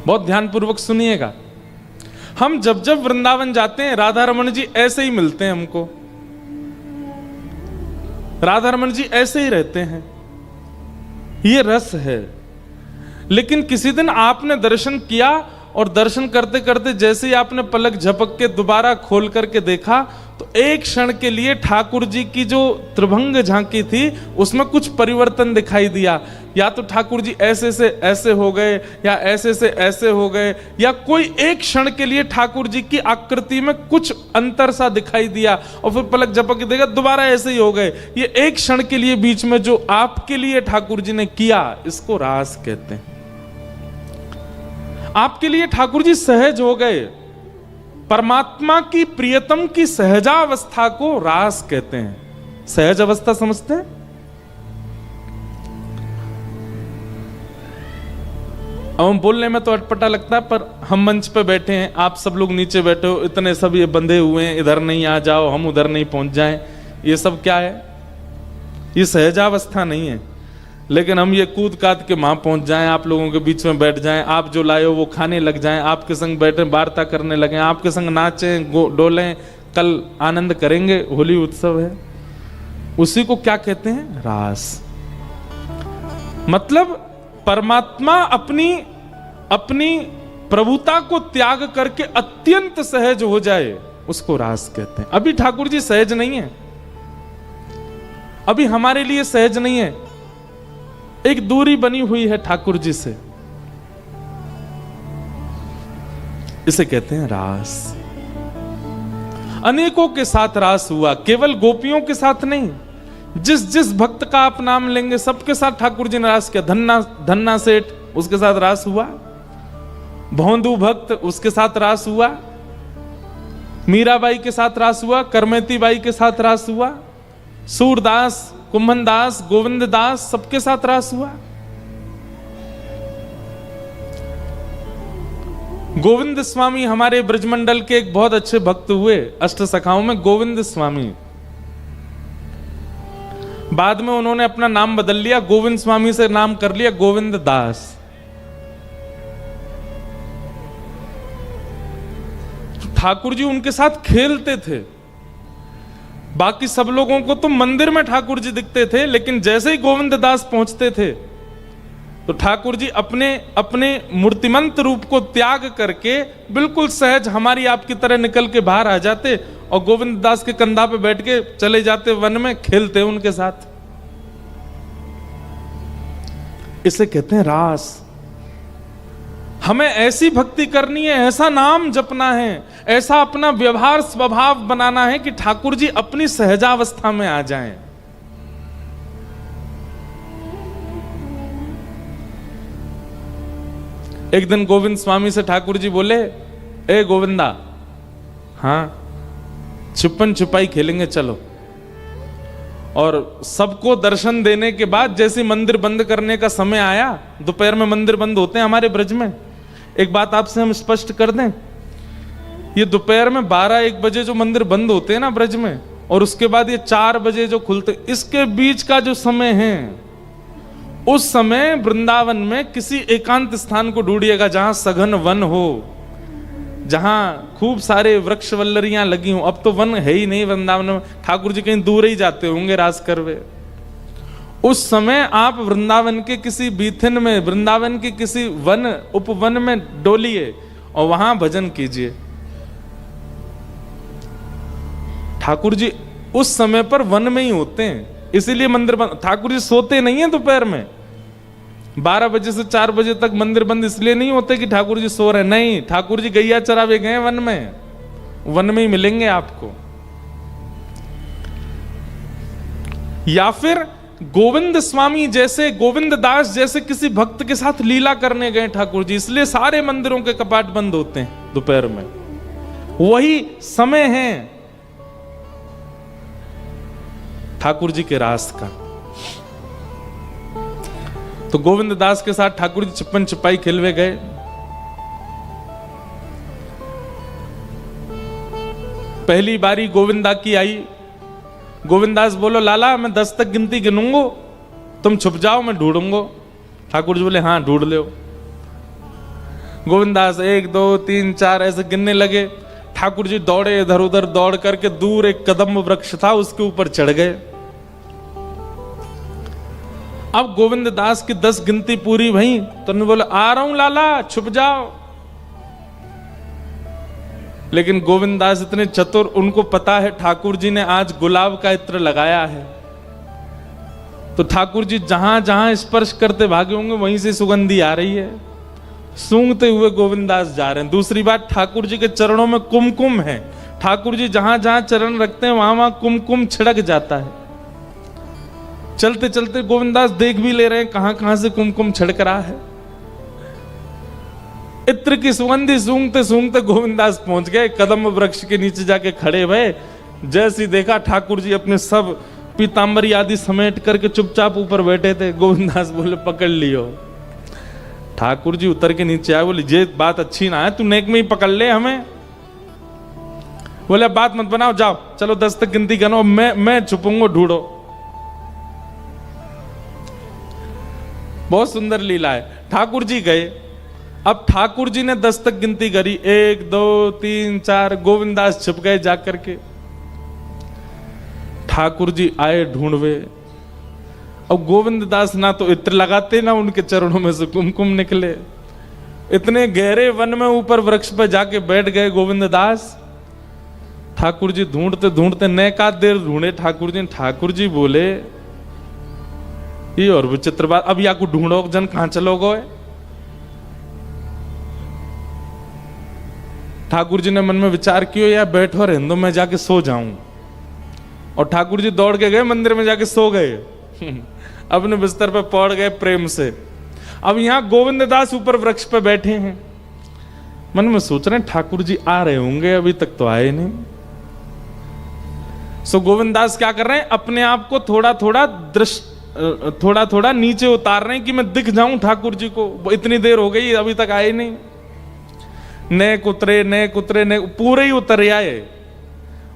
बहुत ध्यानपूर्वक सुनिएगा। हम जब जब वृंदावन जाते हैं राधा रमन जी ऐसे ही मिलते हैं हमको, राधा रमन जी ऐसे ही रहते हैं, ये रस है। लेकिन किसी दिन आपने दर्शन किया और दर्शन करते करते जैसे ही आपने पलक झपक के दोबारा खोल करके देखा तो एक क्षण के लिए ठाकुर जी की जो त्रिभंग झांकी थी उसमें कुछ परिवर्तन दिखाई दिया। या तो ठाकुर जी ऐसे से ऐसे हो गए, या ऐसे से ऐसे हो गए, या कोई एक क्षण के लिए ठाकुर जी की आकृति में कुछ अंतर सा दिखाई दिया और फिर पलक झपक के देखा दोबारा ऐसे ही हो गए। ये एक क्षण के लिए बीच में जो आपके लिए ठाकुर जी ने किया, इसको रास कहते हैं। आपके लिए ठाकुर जी सहज हो गए। परमात्मा की प्रियतम की सहजावस्था को रास कहते हैं। सहज अवस्था समझते हैं? अब हम बोलने में तो अटपटा लगता है, पर हम मंच पे बैठे हैं, आप सब लोग नीचे बैठे हो, इतने सब ये बंधे हुए हैं, इधर नहीं आ जाओ, हम उधर नहीं पहुंच जाएं, ये सब क्या है? ये सहजावस्था नहीं है। लेकिन हम ये कूद काद के वहां पहुंच जाएं, आप लोगों के बीच में बैठ जाएं, आप जो लाए हो वो खाने लग जाएं, आपके संग बैठे वार्ता करने लगे, आपके संग नाचें डोलें, कल आनंद करेंगे, होली उत्सव है, उसी को क्या कहते हैं? रास। मतलब परमात्मा अपनी प्रभुता को त्याग करके अत्यंत सहज हो जाए, उसको रास कहते हैं। अभी ठाकुर जी सहज नहीं है, अभी हमारे लिए सहज नहीं है, एक दूरी बनी हुई है ठाकुर जी से, इसे कहते हैं रास। अनेकों के साथ रास हुआ, केवल गोपियों के साथ नहीं, जिस जिस भक्त का आप नाम लेंगे सबके साथ ठाकुर जी ने रास किया। धन्ना सेठ, उसके साथ रास हुआ। भौंदू भक्त, उसके साथ रास हुआ। मीराबाई के साथ रास हुआ। करमेती बाई के साथ रास हुआ। सूरदास, कुंभन दास, गोविंद दास, सबके साथ रास हुआ। गोविंद स्वामी हमारे ब्रजमंडल के एक बहुत अच्छे भक्त हुए, अष्ट सखाओं में गोविंद स्वामी। बाद में उन्होंने अपना नाम बदल लिया, गोविंद स्वामी से नाम कर लिया गोविंद दास। ठाकुर जी उनके साथ खेलते थे। बाकी सब लोगों को तो मंदिर में ठाकुर जी दिखते थे, लेकिन जैसे ही गोविंद दास पहुंचते थे तो ठाकुर जी अपने मूर्तिमंत रूप को त्याग करके बिल्कुल सहज हमारी आपकी तरह निकल के बाहर आ जाते और गोविंद दास के कंधा पे बैठ के चले जाते वन में, खेलते उनके साथ। इसे कहते हैं रास। हमें ऐसी भक्ति करनी है, ऐसा नाम जपना है, ऐसा अपना व्यवहार स्वभाव बनाना है कि ठाकुर जी अपनी सहजावस्था में आ जाएं। एक दिन गोविंद स्वामी से ठाकुर जी बोले, ए गोविंदा, हाँ छुपन छुपाई खेलेंगे चलो। और सबको दर्शन देने के बाद जैसे मंदिर बंद करने का समय आया, दोपहर में मंदिर बंद होते हैं हमारे ब्रज में। एक बात आपसे हम स्पष्ट कर दें, ये दोपहर में 12-1 बजे जो मंदिर बंद होते हैं ना ब्रज में, और उसके बाद ये 4 बजे जो खुलते, इसके बीच का जो समय है, उस समय वृंदावन में किसी एकांत स्थान को ढूंढिएगा जहां सघन वन हो, जहां खूब सारे वृक्ष वल्लरियां लगी हों। अब तो वन है ही नहीं वृंदावन में, ठाकुर जी कहीं दूर ही जाते होंगे रास करवे। उस समय आप वृंदावन के किसी बीथिन में, वृंदावन के किसी वन उपवन में डोलिए और वहां भजन कीजिए। ठाकुर जी उस समय पर वन में ही होते हैं, इसीलिए मंदिर बंद। ठाकुर जी सोते नहीं है दोपहर में, 12 बजे से 4 बजे तक मंदिर बंद इसलिए नहीं होते कि ठाकुर जी सो रहे, नहीं, ठाकुर जी गैया चरावे गए वन में, वन में ही मिलेंगे आपको। या फिर गोविंद स्वामी जैसे, गोविंद दास जैसे किसी भक्त के साथ लीला करने गए ठाकुर जी, इसलिए सारे मंदिरों के कपाट बंद होते हैं दोपहर में। वही समय है ठाकुर जी के रास का। तो गोविंद दास के साथ ठाकुर जी छुपन छुपाई खेलवे गए। पहली बारी गोविंदा की आई। गोविंदास बोलो, लाला मैं 10 तक गिनती गिनूंगो, तुम छुप जाओ, मैं ढूंढूंगो। ठाकुर जी बोले, हाँ ढूंढ लो। गोविंदास 1 2 3 4 ऐसे गिनने लगे। ठाकुर जी दौड़े इधर उधर, दौड़ करके दूर एक कदम्ब वृक्ष था उसके ऊपर चढ़ गए। अब गोविंद दास की 10 गिनती पूरी भई तो उन्होंने बोला आ रहा हूं लाला, छुप जाओ। लेकिन गोविंद दास इतने चतुर, उनको पता है ठाकुर जी ने आज गुलाब का इत्र लगाया है, तो ठाकुर जी जहां जहां स्पर्श करते भागे होंगे वहीं से सुगंधी आ रही है। सूंघते हुए गोविंद दास जा रहे हैं। दूसरी बात, ठाकुर जी के चरणों में कुमकुम है। ठाकुर जी जहां जहां चरण रखते हैं वहां वहां कुमकुम छिड़क जाता है। चलते चलते गोविंद दास देख भी ले रहे हैं कहां कहां से कुमकुम छिड़क रहा है। इत्र की सुगंधी सूंघते सूंघते गोविंद दास पहुंच गए, कदम वृक्ष के नीचे जाके खड़े भये। जैसे देखा ठाकुर जी अपने सब पीतांबरी आदि समेट करके चुपचाप ऊपर बैठे थे। गोविंद दास बोले पकड़ लियो। ठाकुर जी उतर के नीचे आए, बोले ये बात अच्छी ना है, तू नेक में ही पकड़ ले हमें। बोले बात मत बनाओ, जाओ चलो 10 तक गिनती गिनो, मैं छुपूंगा, ढूंढो। बहुत सुंदर लीला है। ठाकुर जी गए। अब ठाकुर जी ने 10 तक गिनती करी, 1 2 3 4। गोविंद दास छिप गए जाकर के। ठाकुर जी आए ढूंढवे। अब गोविंद दास ना तो इत्र लगाते, ना उनके चरणों में से कुमकुम निकले। इतने गहरे वन में ऊपर वृक्ष पर जाके बैठ गए गोविंद दास। ठाकुर जी ढूंढते ढूंढते नैका देर ढूंढे ठाकुर जी। ठाकुर जी बोले ये और विचित्र बात, अब या को ढूंढो जन कहां चलोगे। ठाकुर जी ने मन में विचार किया या बैठो रहने दो, मैं जाके सो जाऊं। और ठाकुर जी दौड़ के गए मंदिर में, जाके सो गए। अपने बिस्तर पे पड़ गए प्रेम से। अब यहां गोविंद दास ऊपर वृक्ष पे बैठे हैं, मन में सोच रहे हैं ठाकुर जी आ रहे होंगे, अभी तक तो आए नहीं। सो गोविंद दास क्या कर रहे हैं, अपने आप को थोड़ा थोड़ा नीचे उतार रहे हैं कि मैं दिख जाऊं ठाकुर जी को। इतनी देर हो गई अभी तक आए नहीं। नेक उतरे पूरे ही उतर आए।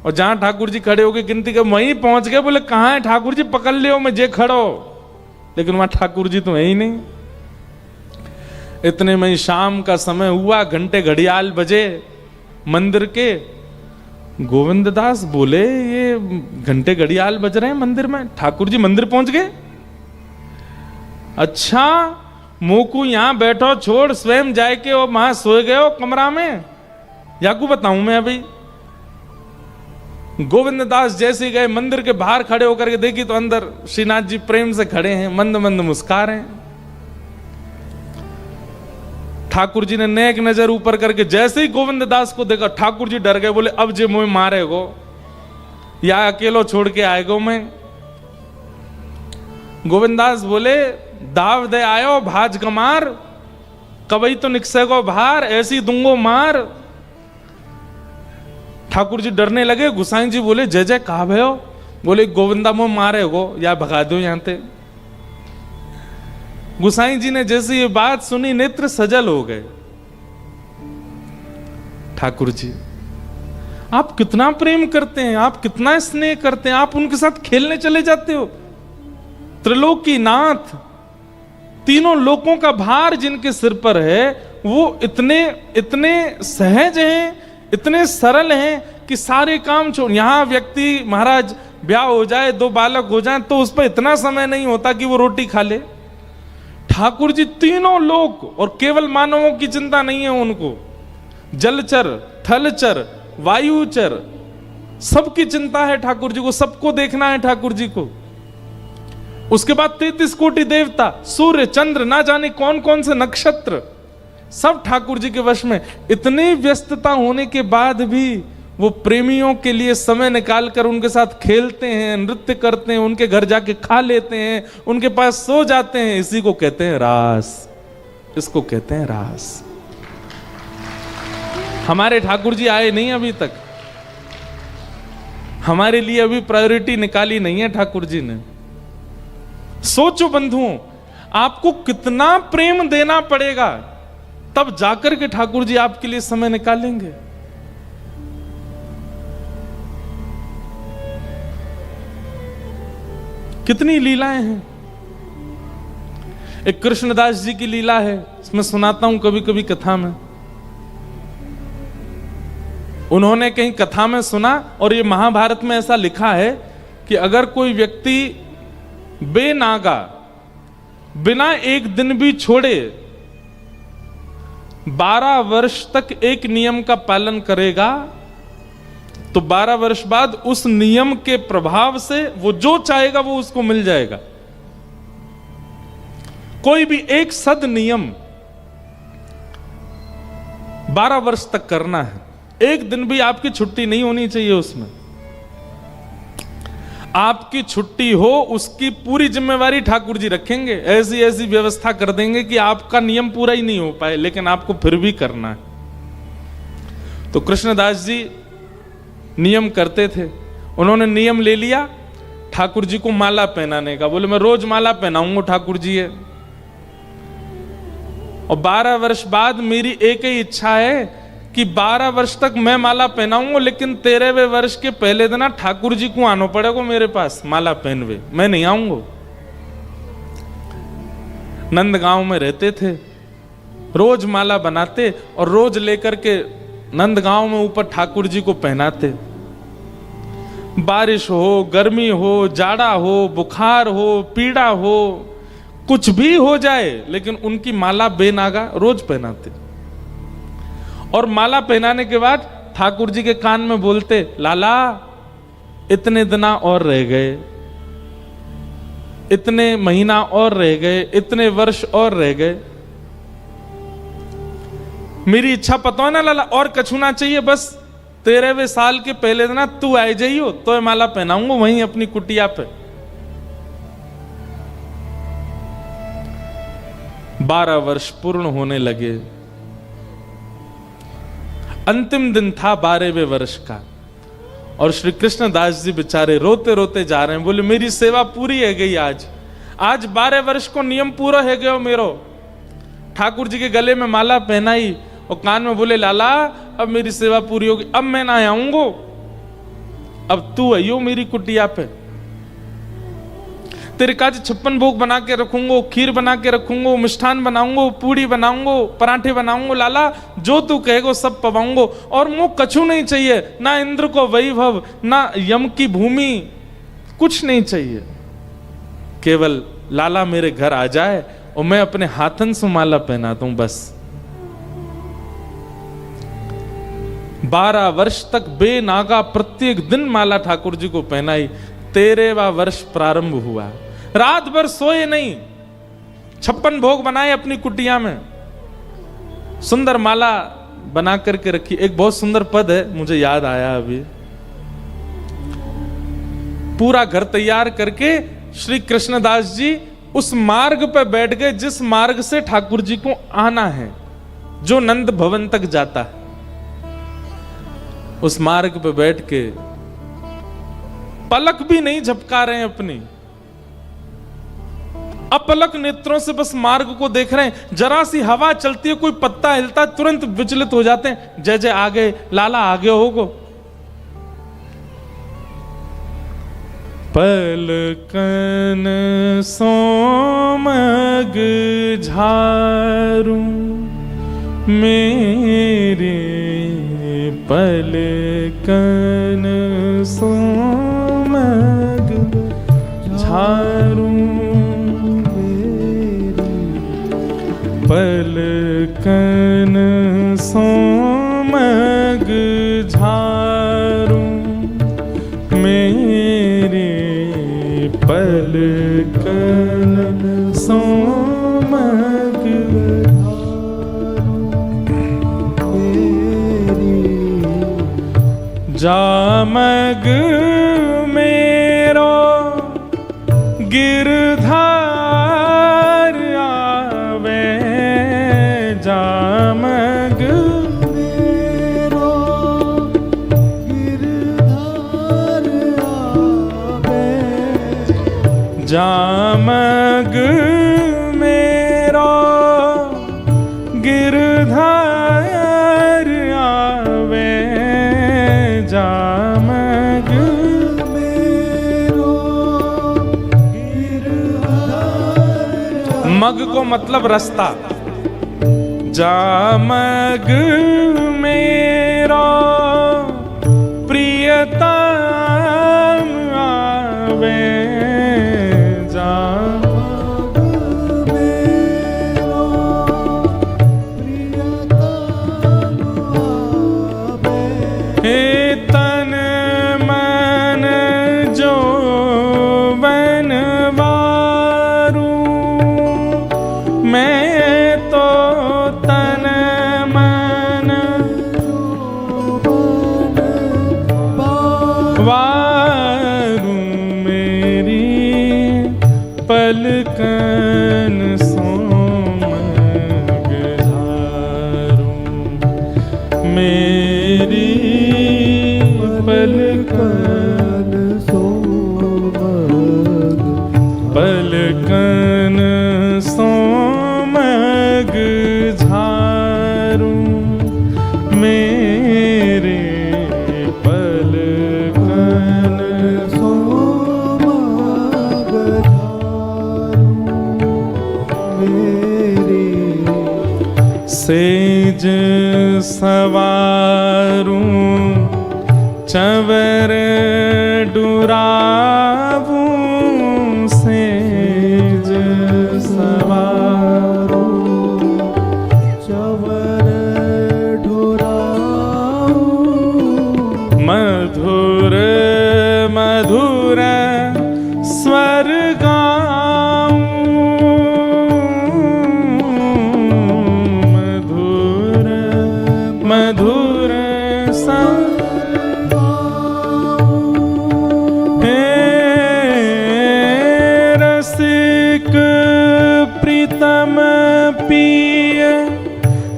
और जहां ठाकुर जी खड़े हो गए गिनती के वहीं पहुंच गए। बोले कहां है ठाकुर जी, पकड़ लियो मैं जे खड़ो। लेकिन वहां ठाकुर जी तो है ही नहीं। इतने में शाम का समय हुआ, घंटे घड़ियाल बजे मंदिर के। गोविंद दास बोले ये घंटे घड़ियाल बज रहे हैं मंदिर में, ठाकुर जी मंदिर पहुंच गए। अच्छा मोकू यहां बैठो छोड़, स्वयं जाए के और वहां सोए गए हो कमरा में, याकू बताऊं मैं अभी। गोविंद दास जैसे गए मंदिर के बाहर खड़े होकर के देखी तो अंदर श्रीनाथ जी प्रेम से खड़े हैं, मंद मंद मुस्कुरा रहे हैं। ठाकुर जी ने नेक नजर ऊपर करके जैसे ही गोविंद दास को देखा, ठाकुर जी डर गए। बोले अब जे मुझे मारेगो या अकेलो छोड़ के आएगो मैं। गोविंद दास बोले दाव दे आयो भाज कमार, कबई तो निकसेगो भार, ऐसी दूंगो मार। ठाकुर जी डरने लगे। गुसाई जी बोले जय जय कहा भयो। बोले गोविंदा मुंह मारे हो या भगा दो यहां से। गुसाई जी ने जैसे ये बात सुनी नेत्र सजल हो गए। ठाकुर जी आप कितना प्रेम करते हैं, आप कितना स्नेह करते हैं, आप उनके साथ खेलने चले जाते हो। त्रिलोकी नाथ, तीनों लोकों का भार जिनके सिर पर है, वो इतने सहज हैं, इतने सरल हैं कि सारे काम छोड़। यहां व्यक्ति महाराज ब्याह हो जाए, 2 बालक हो जाए तो उस पर इतना समय नहीं होता कि वो रोटी खा ले। ठाकुर जी तीनों लोक, और केवल मानवों की चिंता नहीं है उनको, जलचर थलचर वायुचर सबकी चिंता है ठाकुर जी को, सबको देखना है ठाकुर जी को। उसके बाद 33 कोटि देवता, सूर्य चंद्र, ना जाने कौन कौन से नक्षत्र, सब ठाकुर जी के वश में। इतनी व्यस्तता होने के बाद भी वो प्रेमियों के लिए समय निकालकर उनके साथ खेलते हैं, नृत्य करते हैं, उनके घर जाके खा लेते हैं, उनके पास सो जाते हैं। इसी को कहते हैं रास, इसको कहते हैं रास। हमारे ठाकुर जी आए नहीं अभी तक, हमारे लिए अभी प्रायोरिटी निकाली नहीं है ठाकुर जी ने। सोचो बंधुओं, आपको कितना प्रेम देना पड़ेगा तब जाकर के ठाकुर जी आपके लिए समय निकालेंगे। कितनी लीलाएं हैं। एक कृष्णदास जी की लीला है, इसमें सुनाता हूं कभी कभी कथा में। उन्होंने कहीं कथा में सुना, और ये महाभारत में ऐसा लिखा है कि अगर कोई व्यक्ति बेनागा बिना एक दिन भी छोड़े 12 वर्ष तक एक नियम का पालन करेगा, तो 12 वर्ष बाद उस नियम के प्रभाव से वो जो चाहेगा वो उसको मिल जाएगा। कोई भी एक सद नियम 12 वर्ष तक करना है, एक दिन भी आपकी छुट्टी नहीं होनी चाहिए उसमें। आपकी छुट्टी हो उसकी पूरी जिम्मेवारी ठाकुर जी रखेंगे, ऐसी ऐसी व्यवस्था कर देंगे कि आपका नियम पूरा ही नहीं हो पाए, लेकिन आपको फिर भी करना है। तो कृष्णदास जी नियम करते थे, उन्होंने नियम ले लिया ठाकुर जी को माला पहनाने का। बोले मैं रोज माला पहनाऊंगा ठाकुर जी है, और 12 वर्ष बाद मेरी एक ही इच्छा है कि 12 वर्ष तक मैं माला पहनाऊंगा, लेकिन 13वें वर्ष के पहले दिन ठाकुर जी को आना पड़ेगा मेरे पास माला पहनवे, मैं नहीं आऊंगा। नंदगांव में रहते थे, रोज माला बनाते और रोज लेकर के नंदगांव में ऊपर ठाकुर जी को पहनाते। बारिश हो, गर्मी हो, जाड़ा हो, बुखार हो, पीड़ा हो, कुछ भी हो जाए, लेकिन उनकी माला बेनागा रोज पहनाते। और माला पहनाने के बाद ठाकुर जी के कान में बोलते, लाला इतने दिना और रह गए, इतने महीना और रह गए, इतने वर्ष और रह गए, मेरी इच्छा पता है ना लाला, और कछु ना चाहिए, बस 13वें साल के पहले दिन तू आए जाइयो तो माला पहनाऊंगा वहीं अपनी कुटिया पे। 12 वर्ष पूर्ण होने लगे, अंतिम दिन था 12वें वर्ष का, और श्री कृष्णदास जी बेचारे रोते रोते जा रहे हैं। बोले मेरी सेवा पूरी है गई, आज 12 वर्ष को नियम पूरा है गयो मेरो। ठाकुर जी के गले में माला पहनाई और कान में बोले लाला अब मेरी सेवा पूरी होगी, अब मैं ना आऊंगो, अब तू आइयो मेरी कुटिया पे, तेरे काज 56 भोग बना के रखूंगो, खीर बना के रखूंगो, मिष्ठान बनाऊंगो, पूड़ी बनाऊंगो, पराठे बनाऊंगो, लाला जो तू कहेगो सब पवाऊंगो। और मुझे कछु नहीं चाहिए, ना इंद्र को वैभव, ना यम की भूमि, कुछ नहीं चाहिए, केवल लाला मेरे घर आ जाए और मैं अपने हाथन से माला पहनाता हूं बस। 12 वर्ष तक बेनागा प्रत्येक दिन माला ठाकुर जी को पहनाई। 13वां वर्ष प्रारंभ हुआ, रात भर सोए नहीं, 56 भोग बनाए अपनी कुटिया में, सुंदर माला बना करके रखी। एक बहुत सुंदर पद है, मुझे याद आया अभी। पूरा घर तैयार करके श्री कृष्णदास जी उस मार्ग पर बैठ गए जिस मार्ग से ठाकुर जी को आना है, जो नंद भवन तक जाता है। उस मार्ग पर बैठ के पलक भी नहीं झपका रहे हैं अपनी, अपलक नेत्रों से बस मार्ग को देख रहे हैं। जरा सी हवा चलती है, कोई पत्ता हिलता है, तुरंत विचलित हो जाते हैं, जय जय आ गए, लाला आगे होगो। पलकन सोमग झारू मेरे, पलकन सोमग झारू मेरे, पलकन सोमग झारू मेरे, पलकन सोमग जामग मेरो गिरधार आवे, जामग मेरो गिरधार आवे, जामग मेरो गिरधार आवे, जामग मेरो गिरधार मग को मतलब रास्ता। जामग मेरा प्रियतम आवे, जामग मेरा प्रियतम आवे। हे तन मन जो बनवारू, मैं तो तन मन वारू, मेरी पलकन सोमग झारू, मेरी पलकन सोमग, पलकन सोमग झारू, मेरे पलकन सोमग झारू, मेरे सेज सवारू, चवर डुरावू, सेज सवारू, चवर डुरावू, मधुर मधुर स्वर गाऊं, मधुर मधुर रसिक प्रीतम पिय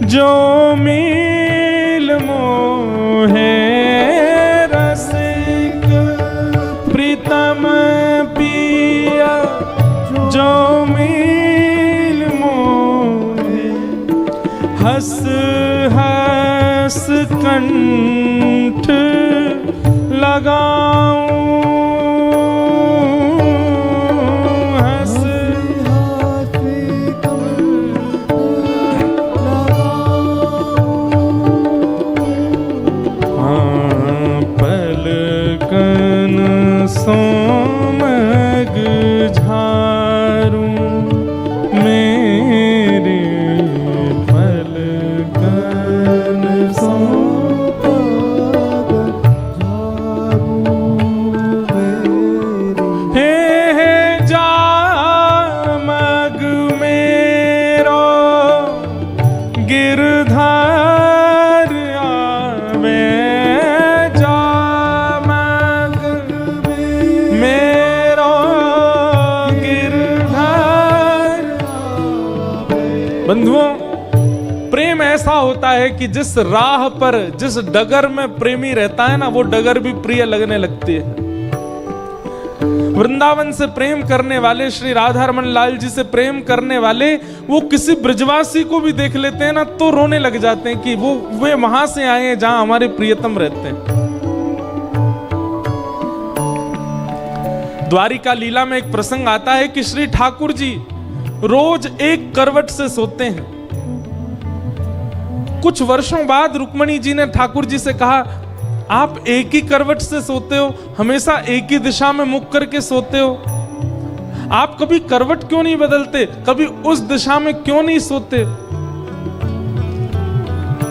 जो मिल मोहे, रसिक प्रीतम पिय जो मिल मोहे, हस हस कंठ लगाऊं, हस हस कंठ लगाऊं, हाँ पलकन सोमग झारू, मेरे पलकन सोमग झारू, मेरे हे जामग मेरो गिरधर आवे, जामग मेरो गिरधर आवे। बंधुओं, प्रेम ऐसा होता है कि जिस राह पर, जिस डगर में प्रेमी रहता है ना, वो डगर भी प्रिय लगने लगती है। वृंदावन से प्रेम करने वाले, श्री राधा रमन लाल जी से प्रेम करने वाले, वो किसी ब्रजवासी को भी देख लेते हैं ना तो रोने लग जाते हैं कि वे वहां से आए हैं जहां हमारे प्रियतम रहते हैं। द्वारिका लीला में एक प्रसंग आता है कि श्री ठाकुर जी रोज एक करवट से सोते हैं। कुछ वर्षों बाद रुक्मणी जी ने ठाकुर जी से कहा, आप एक ही करवट से सोते हो, हमेशा एक ही दिशा में मुख करके सोते हो, आप कभी करवट क्यों नहीं बदलते, कभी उस दिशा में क्यों नहीं सोते?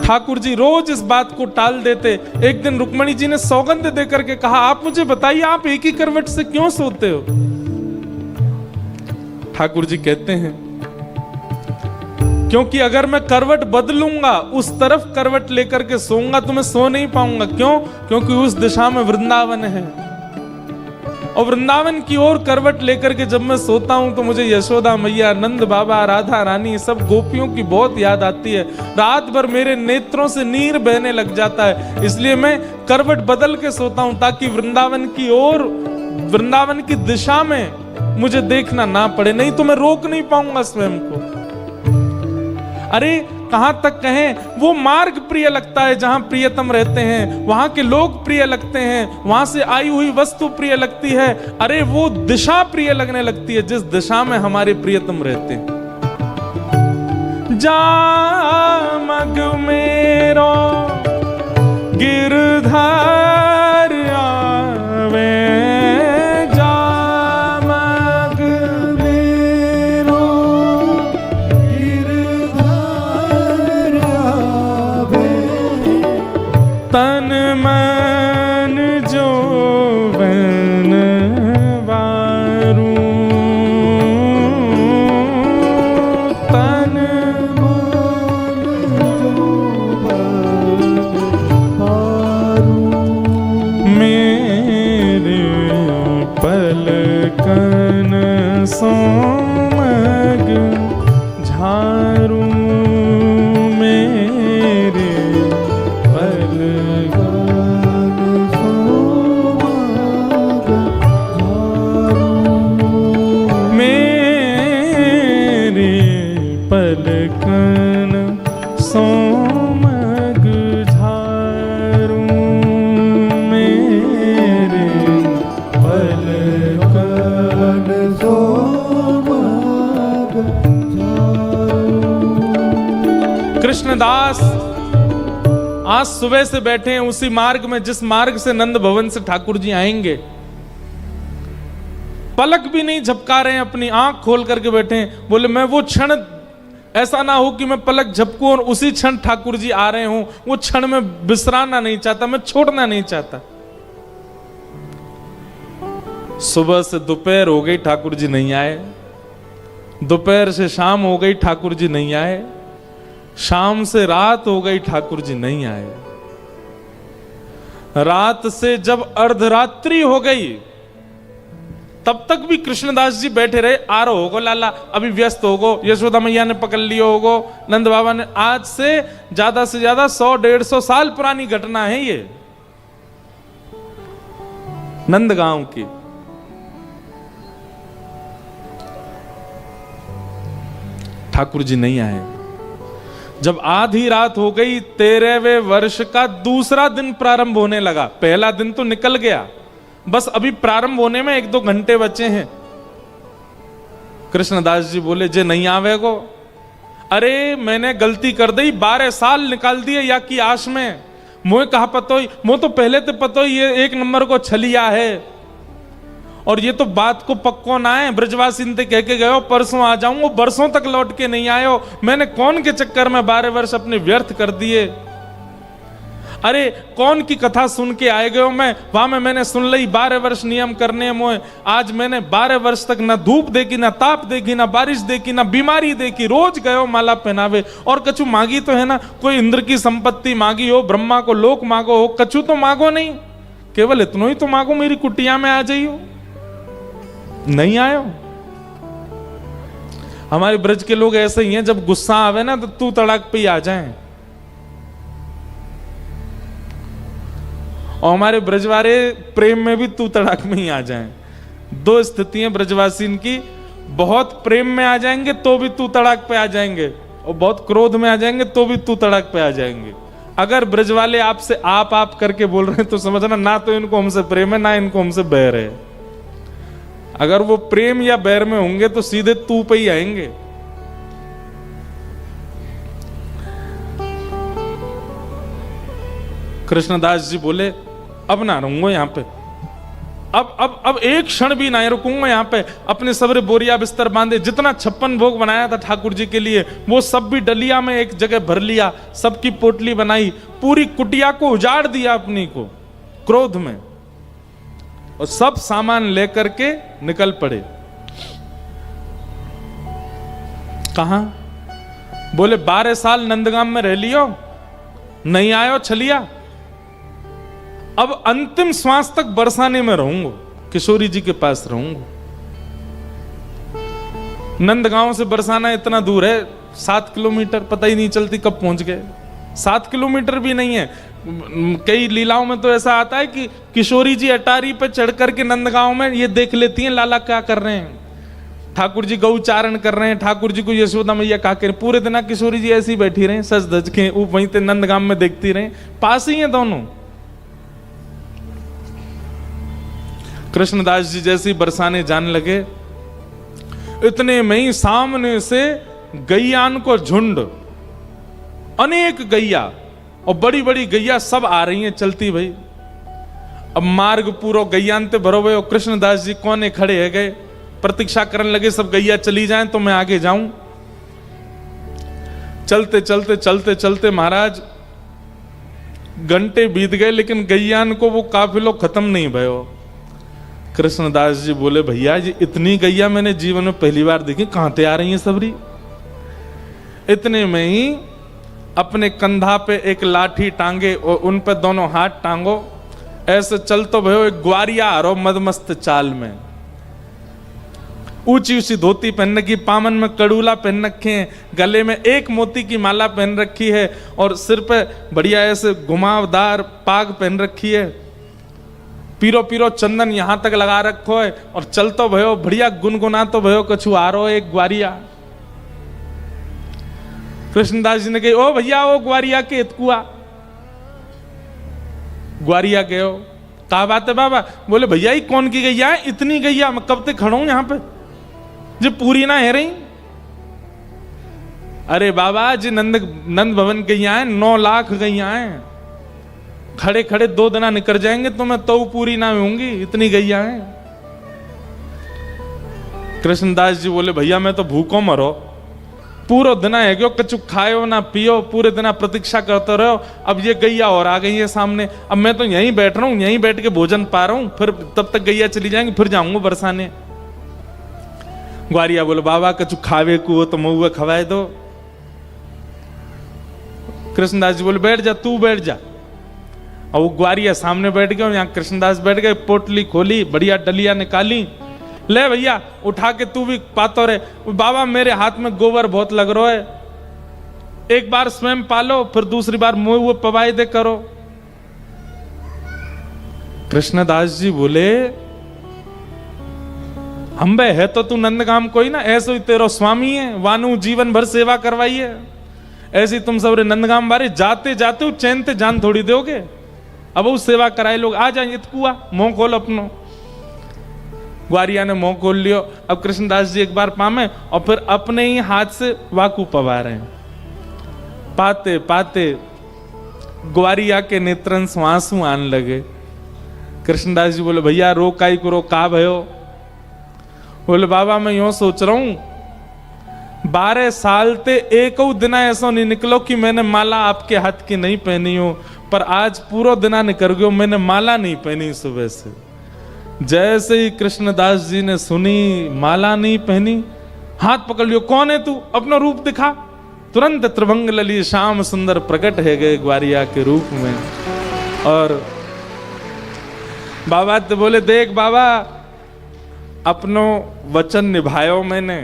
ठाकुर जी रोज इस बात को टाल देते। एक दिन रुक्मणी जी ने सौगंध देकर के कहा, आप मुझे बताइए आप एक ही करवट से क्यों सोते हो? ठाकुर जी कहते हैं, क्योंकि अगर मैं करवट बदलूंगा, उस तरफ करवट लेकर के सोऊंगा तो मैं सो नहीं पाऊंगा। क्यों? क्योंकि उस दिशा में वृंदावन है, और वृंदावन की ओर करवट लेकर के जब मैं सोता हूं तो मुझे यशोदा मैया, नंद बाबा, राधा रानी, सब गोपियों की बहुत याद आती है। रात भर मेरे नेत्रों से नीर बहने लग जाता है, इसलिए मैं करवट बदल के सोता हूं ताकि वृंदावन की ओर, वृंदावन की दिशा में मुझे देखना ना पड़े, नहीं तो मैं रोक नहीं पाऊंगा स्वयं को। अरे कहां तक कहें, वो मार्ग प्रिय लगता है जहां प्रियतम रहते हैं, वहां के लोग प्रिय लगते हैं, वहां से आई हुई वस्तु प्रिय लगती है। अरे वो दिशा प्रिय लगने लगती है जिस दिशा में हमारे प्रियतम रहते हैं। जामग मेरो गिरधर आवे, जामग मेरो गिरधर आवे, तन मन जोवन वारू, तन मन जोवन वारू, मेरे पलकन सोमग झारू, मेरे पलकन सोमग झारू, मेरे पलकन सोमग झारू, मेरे पलकन सोमग झारू। कृष्णदास आज सुबह से बैठे हैं उसी मार्ग में जिस मार्ग से नंद भवन से ठाकुर जी आएंगे। पलक भी नहीं झपका रहे हैं, अपनी आंख खोल करके बैठे हैं। बोले मैं वो क्षण ऐसा ना हो कि मैं पलक झपकूं और उसी क्षण ठाकुर जी आ रहे हूं, वो क्षण में बिसराना नहीं चाहता, मैं छोड़ना नहीं चाहता। सुबह से दोपहर हो गई, ठाकुर जी नहीं आए। दोपहर से शाम हो गई, ठाकुर जी नहीं आए। शाम से रात हो गई, ठाकुर जी नहीं आए। रात से जब अर्धरात्रि हो गई तब तक भी कृष्णदास जी बैठे रहे। आ रहो होगो लाला, अभी व्यस्त होगो, यशोदा मैया ने पकड़ लियो होगो, नंद बाबा ने। आज से ज्यादा 100-150 साल पुरानी घटना है ये, नंदगांव की। ठाकुर जी नहीं आए। जब आधी रात हो गई, 13वें वर्ष का दूसरा दिन प्रारंभ होने लगा। पहला दिन तो निकल गया, बस अभी प्रारंभ होने में 1-2 घंटे बचे हैं। कृष्णदास जी बोले जे नहीं आवेगो। अरे मैंने गलती कर दी, 12 साल निकाल दिए या की आश में। मोए कहा पतो, मो तो पहले तो पतो ये 1 नंबर को छलिया है, और ये तो बात को पक्को ना है। ब्रजवासी ने कह के गए परसों आ जाऊंगा, बरसों तक लौट के नहीं आयो। मैंने कौन के चक्कर में 12 वर्ष अपने व्यर्थ कर दिए। अरे कौन की कथा सुन के आए गए मैं, वहां में मैंने सुन ली 12 वर्ष नियम करने मोए। आज मैंने 12 वर्ष तक ना धूप देखी, ना ताप देखी, ना बारिश देखी, ना बीमारी देखी। रोज गयो माला पहनावे, और कछु मांगी तो है ना, कोई इंद्र की संपत्ति मांगी हो, ब्रह्मा को लोक मांगो हो, कछु तो मांगो नहीं, केवल इतना ही तो मांगो मेरी कुटिया में आ जाइयो। नहीं आयो। हमारे ब्रज के लोग ऐसे ही हैं, जब गुस्सा आवे ना तो तू तड़ाक पे ही आ जाएं। और हमारे ब्रजवारे प्रेम में भी तू तड़ाक में ही आ जाएं। 2 स्थितियां ब्रजवासी की, बहुत प्रेम में आ जाएंगे तो भी तू तड़ाक पे आ जाएंगे, और बहुत क्रोध में आ जाएंगे तो भी तू तड़ाक पे आ जाएंगे। अगर ब्रजवाले आपसे आप करके बोल रहे हैं तो समझना ना तो इनको हमसे प्रेम है, ना इनको हमसे बैर है। अगर वो प्रेम या बैर में होंगे तो सीधे तू पे ही आएंगे। कृष्णदास जी बोले अब ना रहूंगा यहाँ पे, अब एक क्षण भी ना रुकूंगा यहाँ पे। अपने सबरे बोरिया बिस्तर बांधे, जितना 56 भोग बनाया था ठाकुर जी के लिए वो सब भी डलिया में एक जगह भर लिया, सबकी पोटली बनाई, पूरी कुटिया को उजाड़ दिया अपनी को क्रोध में, और सब सामान लेकर के निकल पड़े। कहां? बोले 12 साल नंदगाम में रह लियो, नहीं आयो छलिया, अब अंतिम श्वास तक बरसाने में रहूंगा, किशोरी जी के पास रहूंगा। नंदगांव से बरसाना इतना दूर है, 7 किलोमीटर, पता ही नहीं चलती कब पहुंच गए। 7 किलोमीटर भी नहीं है। कई लीलाओं में तो ऐसा आता है कि किशोरी जी अटारी पे चढ़ करके नंदगांव में ये देख लेती हैं लाला क्या कर रहे हैं। ठाकुर जी गौचारण कर रहे हैं, ठाकुर जी को यशोदा मैया क्या कर, पूरे दिन किशोरी जी ऐसी बैठी रहे सज धज के, वहीं पे नंदगांव में देखती रहे, पास ही हैं दोनों। कृष्णदास जी जैसे बरसाने जाने लगे, इतने में ही सामने से गैयान को झुंड, अनेक गैया और बड़ी बड़ी गैया सब आ रही हैं चलती भाई। अब मार्ग पूरो गैयान ते भरो भाई। और कृष्णदास जी कोने खड़े है गए, प्रतीक्षा करने लगे सब गैया चली जाएं तो मैं आगे जाऊं। चलते चलते चलते चलते महाराज घंटे बीत गए, लेकिन गैयान को वो काफिलो खत्म नहीं भयो। कृष्णदास जी बोले भैया जी इतनी गैया मैंने जीवन में पहली बार देखी, कहां ते आ रही हैं सबरी। इतने में ही अपने कंधा पे एक लाठी टांगे और उन पे दोनों हाथ टांगो, ऐसे चल तो भयो एक ग्वारिया आ रहा मदमस्त चाल में, ऊंची ऊंची धोती पहन रखी, पामन में कड़ूला पहन रखे हैं, गले में एक मोती की माला पहन रखी है और सिर पे बढ़िया ऐसे घुमावदार पाग पहन रखी है, पीरो पीरो चंदन यहां तक लगा रखो है और चल तो भयो बढ़िया गुनगुना तो भयो कछु आ रहो एक ग्वारिया। कृष्णदास जी ने कही ओ भैया ओ ग्वारिया के इतकुआ। ग्वारिया गए हो, कहा बात है बाबा? बोले भैया ही कौन की गैया है, इतनी गैया मैं कब तक खड़ा हूं यहां पे, जो पूरी ना है रही। अरे बाबा जी नंद भवन गैया है, 9 लाख गैया हैं, खड़े खड़े 2 दिन निकल जाएंगे तो मैं तो पूरी ना होंगी, इतनी गैया है। कृष्णदास जी बोले भैया मैं तो भूखो मरो, पूरा दिन है क्यों कछु खाओ ना पियो, पूरे दिन प्रतीक्षा करते रहो। अब ये गैया और आ गई है सामने, अब मैं तो यहीं बैठ रहा हूं, यहीं बैठ के भोजन पा रहा हूं, फिर तब तक गैया चली जाएंगी, फिर जाऊंगा बरसाने। ग्वारिया बोले बाबा कछु खावे को तो महुआ खवाए दो। कृष्णदास जी बोले बैठ जा, तू बैठ जा। और वो ग्वारिया सामने बैठ गया, यहाँ कृष्णदास बैठ गए, पोटली खोली, बढ़िया डलिया निकाली, ले भैया उठा के तू भी पातो रहे। बाबा मेरे हाथ में गोबर बहुत लग रहा है, एक बार स्वयं पालो फिर दूसरी बार मुंह वो पवाई दे करो। कृष्णदास जी बोले हम बे है तो तू नंदगाम कोई ना, ऐसे ही तेरो स्वामी है, वानु जीवन भर सेवा करवाई है, ऐसी तुम सब नंदगाम बारे जाते जाते हो चैन ते जान थोड़ी दोगे। अब वो सेवा कराए लोग आ जाए इतकुआ, मुंह खोल अपनो। ग्वारिया ने मुंह खोल लियो। अब कृष्णदास जी एक बार पामे और फिर अपने ही हाथ से वाकू पवा रहे हैं। पाते पाते ग्वारिया के नेत्रन से आंसू आने लगे। कृष्णदास जी बोले भैया रो काई करो, का भयो? बोले बाबा मैं यूं सोच रहा हूं 12 साल ते एक दिन ऐसा नहीं निकलो कि मैंने माला आपके हाथ की नहीं पहनी हो, पर आज पूरा दिन निकल गयो मैंने माला नहीं पहनी सुबह से। जैसे ही कृष्णदास जी ने सुनी माला नहीं पहनी, हाथ पकड़ लियो, कौन है तू, अपना रूप दिखा। तुरंत त्रिभंग लली श्याम सुंदर प्रकट है गए ग्वारिया के रूप में। और बाबा तो बोले देख बाबा अपनो वचन निभायो मैंने,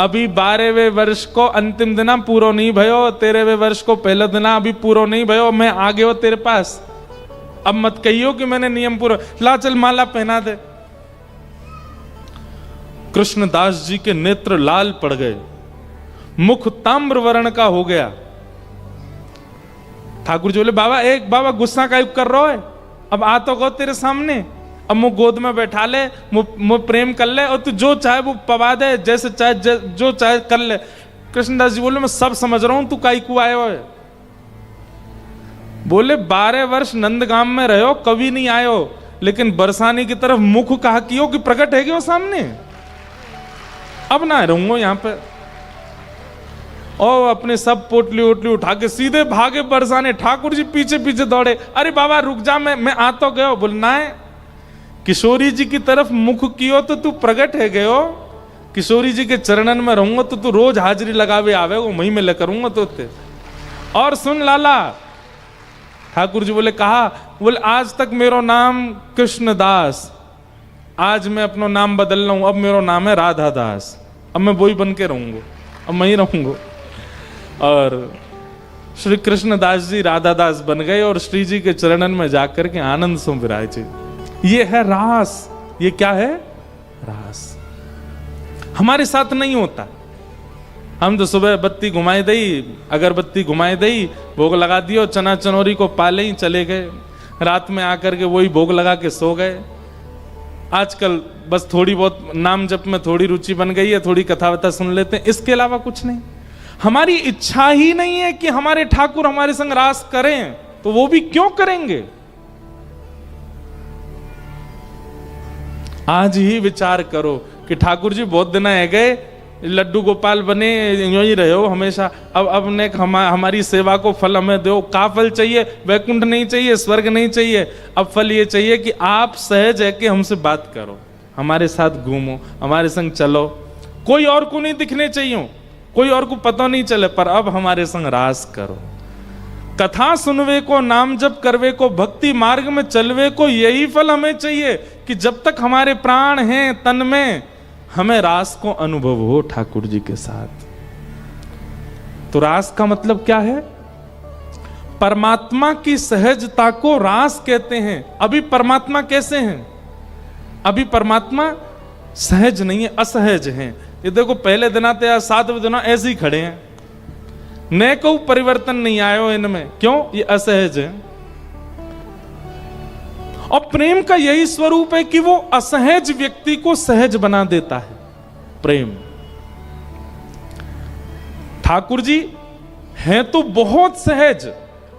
अभी 12वें वर्ष को अंतिम दिना पूरो नहीं भयो, 13वें वर्ष को पहले दिना अभी पूरो नहीं भयो, मैं आ गयो तेरे पास। अब मत कहियो कि मैंने नियम पूरा, ला चल माला पहना दे। कृष्णदास जी के नेत्र लाल पड़ गए, मुख ताम्र वर्ण का हो गया। ठाकुर जी बोले बाबा एक बाबा गुस्सा का कर रहा है, अब आ तो गो तेरे सामने, अब मुझ गोद में बैठा ले, मुझ प्रेम कर ले और तू जो चाहे वो पवा दे, जैसे चाहे जो चाहे कर ले। कृष्णदास जी बोले मैं सब समझ रहा हूं, तू काई को आयो है। बोले 12 वर्ष नंदगाम में रहो, कभी नहीं आयो, लेकिन बरसाने की तरफ मुख कहा कियो कि प्रकट है कि वो सामने, अब ना रहूंगा यहां पे। और अपने सब पोटली ओटली उठा के सीधे भागे बरसाने। ठाकुर जी पीछे पीछे दौड़े, अरे बाबा रुक जा, मैं आ तो गयो। बोलना है किशोरी जी की तरफ मुख कियो तो तू प्रकट है गयो, किशोरी जी के चरणन में रहूंगा तो तू रोज हाजिरी लगावे आवे, वो मही में ले करूंगा तो ते। और सुन लाला, ठाकुर जी बोले कहा, बोले आज तक मेरा नाम कृष्णदास, आज मैं अपना नाम बदल रहा हूं, अब मेरा नाम है राधा दास, अब मैं वही बन के रहूंगा, अब मैं ही रहूंगा। और श्री कृष्णदास जी राधा दास बन गए और श्री जी के चरणन में जाकर के आनंद से विराजे। ये है रास। ये क्या है? रास। हमारे साथ नहीं होता। हम तो सुबह बत्ती घुमाई दई, अगरबत्ती घुमाई दई, भोग लगा दियो, चना चनौरी को पाले ही चले गए, रात में आकर के वही भोग लगा के सो गए। आजकल बस थोड़ी बहुत नाम जप में थोड़ी रुचि बन गई है, थोड़ी कथा वथा सुन लेते हैं, इसके अलावा कुछ नहीं। हमारी इच्छा ही नहीं है कि हमारे ठाकुर हमारे संग रास करें, तो वो भी क्यों करेंगे। आज ही विचार करो कि ठाकुर जी बहुत दिन है गए, लड्डू गोपाल बने, यूं ही रहे हो हमेशा, अब ने हमारी सेवा को फल हमें दो। का फल चाहिए? वैकुंठ नहीं चाहिए, स्वर्ग नहीं चाहिए, अब फल ये चाहिए कि आप सहज है कि हमसे बात करो, हमारे साथ घूमो, हमारे संग चलो, कोई और को नहीं दिखने चाहिए, कोई और को पता नहीं चले, पर अब हमारे संग रास करो। कथा सुनवे को, नाम जप करवे को, भक्ति मार्ग में चलवे को, यही फल हमें चाहिए कि जब तक हमारे प्राण हैं तन में, हमें रास को अनुभव हो ठाकुर जी के साथ। तो रास का मतलब क्या है? परमात्मा की सहजता को रास कहते हैं। अभी परमात्मा कैसे हैं? अभी परमात्मा सहज नहीं है, असहज हैं। ये देखो पहले दिन आते या 7वें दिन ऐसे ही खड़े हैं, न को परिवर्तन नहीं आयो इनमें। क्यों? ये असहज है। और प्रेम का यही स्वरूप है कि वो असहज व्यक्ति को सहज बना देता है। प्रेम, ठाकुर जी हैं तो बहुत सहज,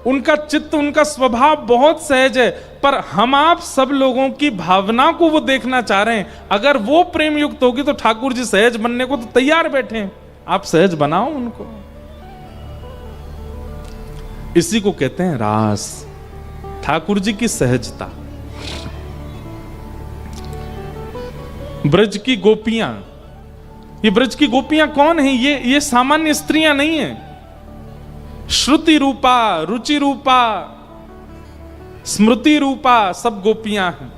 उनका चित्त, उनका स्वभाव बहुत सहज है, पर हम आप सब लोगों की भावना को वो देखना चाह रहे हैं। अगर वो प्रेम युक्त होगी तो ठाकुर जी सहज बनने को तो तैयार बैठे हैं, आप सहज बनाओ उनको। इसी को कहते हैं रास, ठाकुर जी की सहजता। ब्रज की गोपियां, ये ब्रज की गोपियां कौन है? ये सामान्य स्त्रियां नहीं है। श्रुति रूपा, रुचि रूपा, स्मृति रूपा सब गोपियां हैं।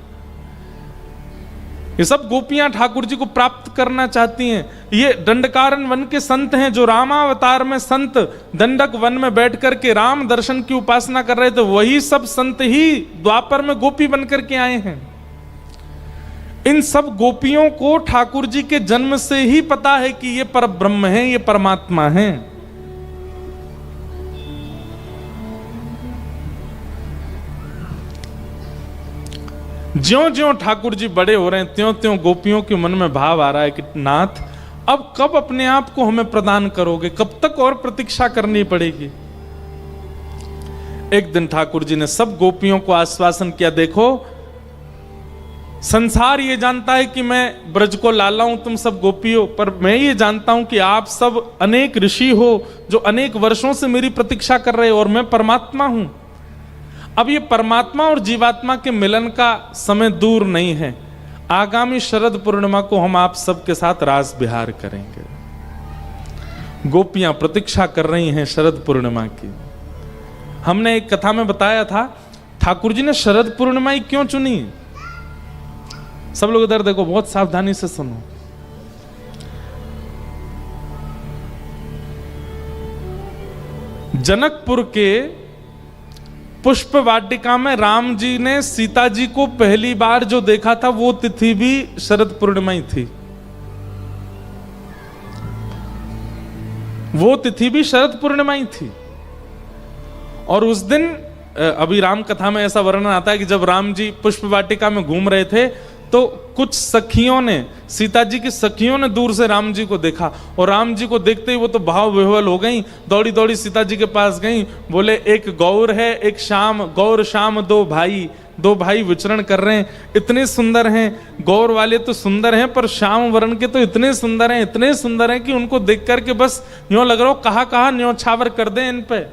ये सब गोपियां ठाकुर जी को प्राप्त करना चाहती हैं। ये दंडकारण्य वन के संत हैं, जो रामावतार में संत दंडक वन में बैठ करके राम दर्शन की उपासना कर रहे थे, वही सब संत ही द्वापर में गोपी बनकर के आए हैं। इन सब गोपियों को ठाकुर जी के जन्म से ही पता है कि ये परब्रह्म है, ये परमात्मा है। ज्यों ज्यों ठाकुर जी बड़े हो रहे हैं, त्यों त्यों गोपियों के मन में भाव आ रहा है कि नाथ अब कब अपने आप को हमें प्रदान करोगे, कब तक और प्रतीक्षा करनी पड़ेगी। एक दिन ठाकुर जी ने सब गोपियों को आश्वासन किया, देखो संसार ये जानता है कि मैं ब्रज को लाला हूं, तुम सब गोपी हो, पर मैं ये जानता हूं कि आप सब अनेक ऋषि हो जो अनेक वर्षों से मेरी प्रतीक्षा कर रहे हो, और मैं परमात्मा हूं। अब ये परमात्मा और जीवात्मा के मिलन का समय दूर नहीं है। आगामी शरद पूर्णिमा को हम आप सबके साथ रास विहार करेंगे। गोपियां प्रतीक्षा कर रही हैं शरद पूर्णिमा की। हमने एक कथा में बताया था ठाकुर जी ने शरद पूर्णिमा ही क्यों चुनी। सब लोग इधर देखो, बहुत सावधानी से सुनो। जनकपुर के पुष्प वाटिका में राम जी ने सीता जी को पहली बार जो देखा था, वो तिथि भी शरद पूर्णिमा ही थी। वो तिथि भी शरद पूर्णिमा ही थी। और उस दिन अभी राम कथा में ऐसा वर्णन आता है कि जब राम जी पुष्प वाटिका में घूम रहे थे, तो कुछ सखियों ने, सीता जी की सखियों ने दूर से राम जी को देखा, और राम जी को देखते ही वो तो भाव विह्वल हो गई, दौड़ी दौड़ी सीता जी के पास गई, बोले एक गौर है एक श्याम, गौर श्याम दो भाई विचरण कर रहे हैं, इतने सुंदर हैं। गौर वाले तो सुंदर हैं, पर श्याम वर्ण के तो इतने सुंदर हैं कि उनको देख करके बस यूं लग रहा हो कहा न्योछावर कर दे इन पे।